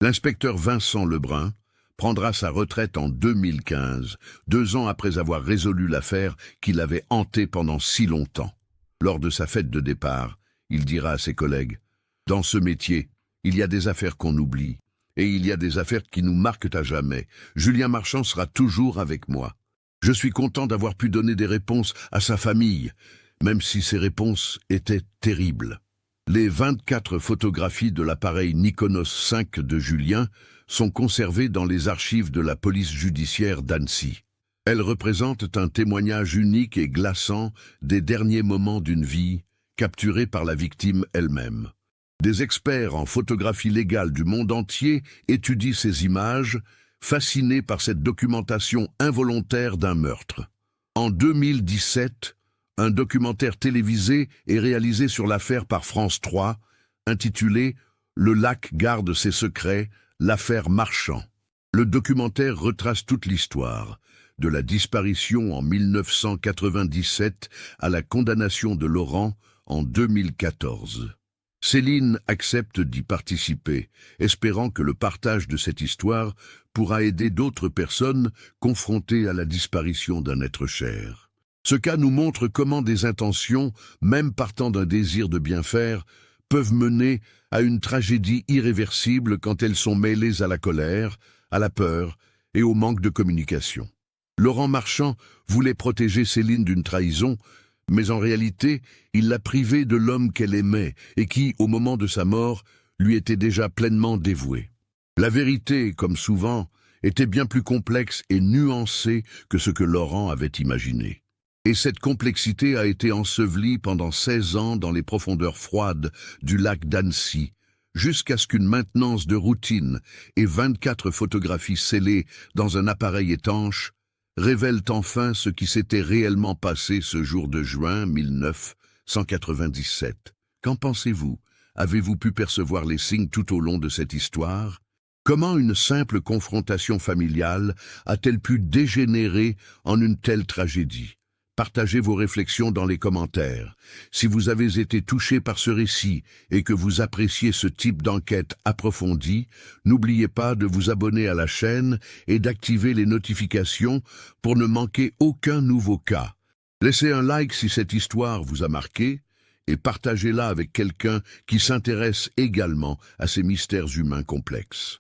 L'inspecteur Vincent Lebrun prendra sa retraite en 2015, 2 ans après avoir résolu l'affaire qui l'avait hanté pendant si longtemps. Lors de sa fête de départ, il dira à ses collègues « Dans ce métier, il y a des affaires qu'on oublie, et il y a des affaires qui nous marquent à jamais. Julien Marchand sera toujours avec moi. Je suis content d'avoir pu donner des réponses à sa famille, même si ces réponses étaient terribles. » Les 24 photographies de l'appareil Nikonos 5 de Julien sont conservées dans les archives de la police judiciaire d'Annecy. Elles représentent un témoignage unique et glaçant des derniers moments d'une vie, capturée par la victime elle-même. Des experts en photographie légale du monde entier étudient ces images, fascinés par cette documentation involontaire d'un meurtre. En 2017, un documentaire télévisé est réalisé sur l'affaire par France 3, intitulé « Le lac garde ses secrets, l'affaire Marchand ». Le documentaire retrace toute l'histoire, de la disparition en 1997 à la condamnation de Laurent en 2014. Céline accepte d'y participer, espérant que le partage de cette histoire pourra aider d'autres personnes confrontées à la disparition d'un être cher. Ce cas nous montre comment des intentions, même partant d'un désir de bien faire, peuvent mener à une tragédie irréversible quand elles sont mêlées à la colère, à la peur et au manque de communication. Laurent Marchand voulait protéger Céline d'une trahison, mais en réalité, il l'a privée de l'homme qu'elle aimait et qui, au moment de sa mort, lui était déjà pleinement dévoué. La vérité, comme souvent, était bien plus complexe et nuancée que ce que Laurent avait imaginé. Et cette complexité a été ensevelie pendant 16 ans dans les profondeurs froides du lac d'Annecy, jusqu'à ce qu'une maintenance de routine et 24 photographies scellées dans un appareil étanche révèlent enfin ce qui s'était réellement passé ce jour de juin 1997. Qu'en pensez-vous? Avez-vous pu percevoir les signes tout au long de cette histoire? Comment une simple confrontation familiale a-t-elle pu dégénérer en une telle tragédie? Partagez vos réflexions dans les commentaires. Si vous avez été touché par ce récit et que vous appréciez ce type d'enquête approfondie, n'oubliez pas de vous abonner à la chaîne et d'activer les notifications pour ne manquer aucun nouveau cas. Laissez un like si cette histoire vous a marqué et partagez-la avec quelqu'un qui s'intéresse également à ces mystères humains complexes.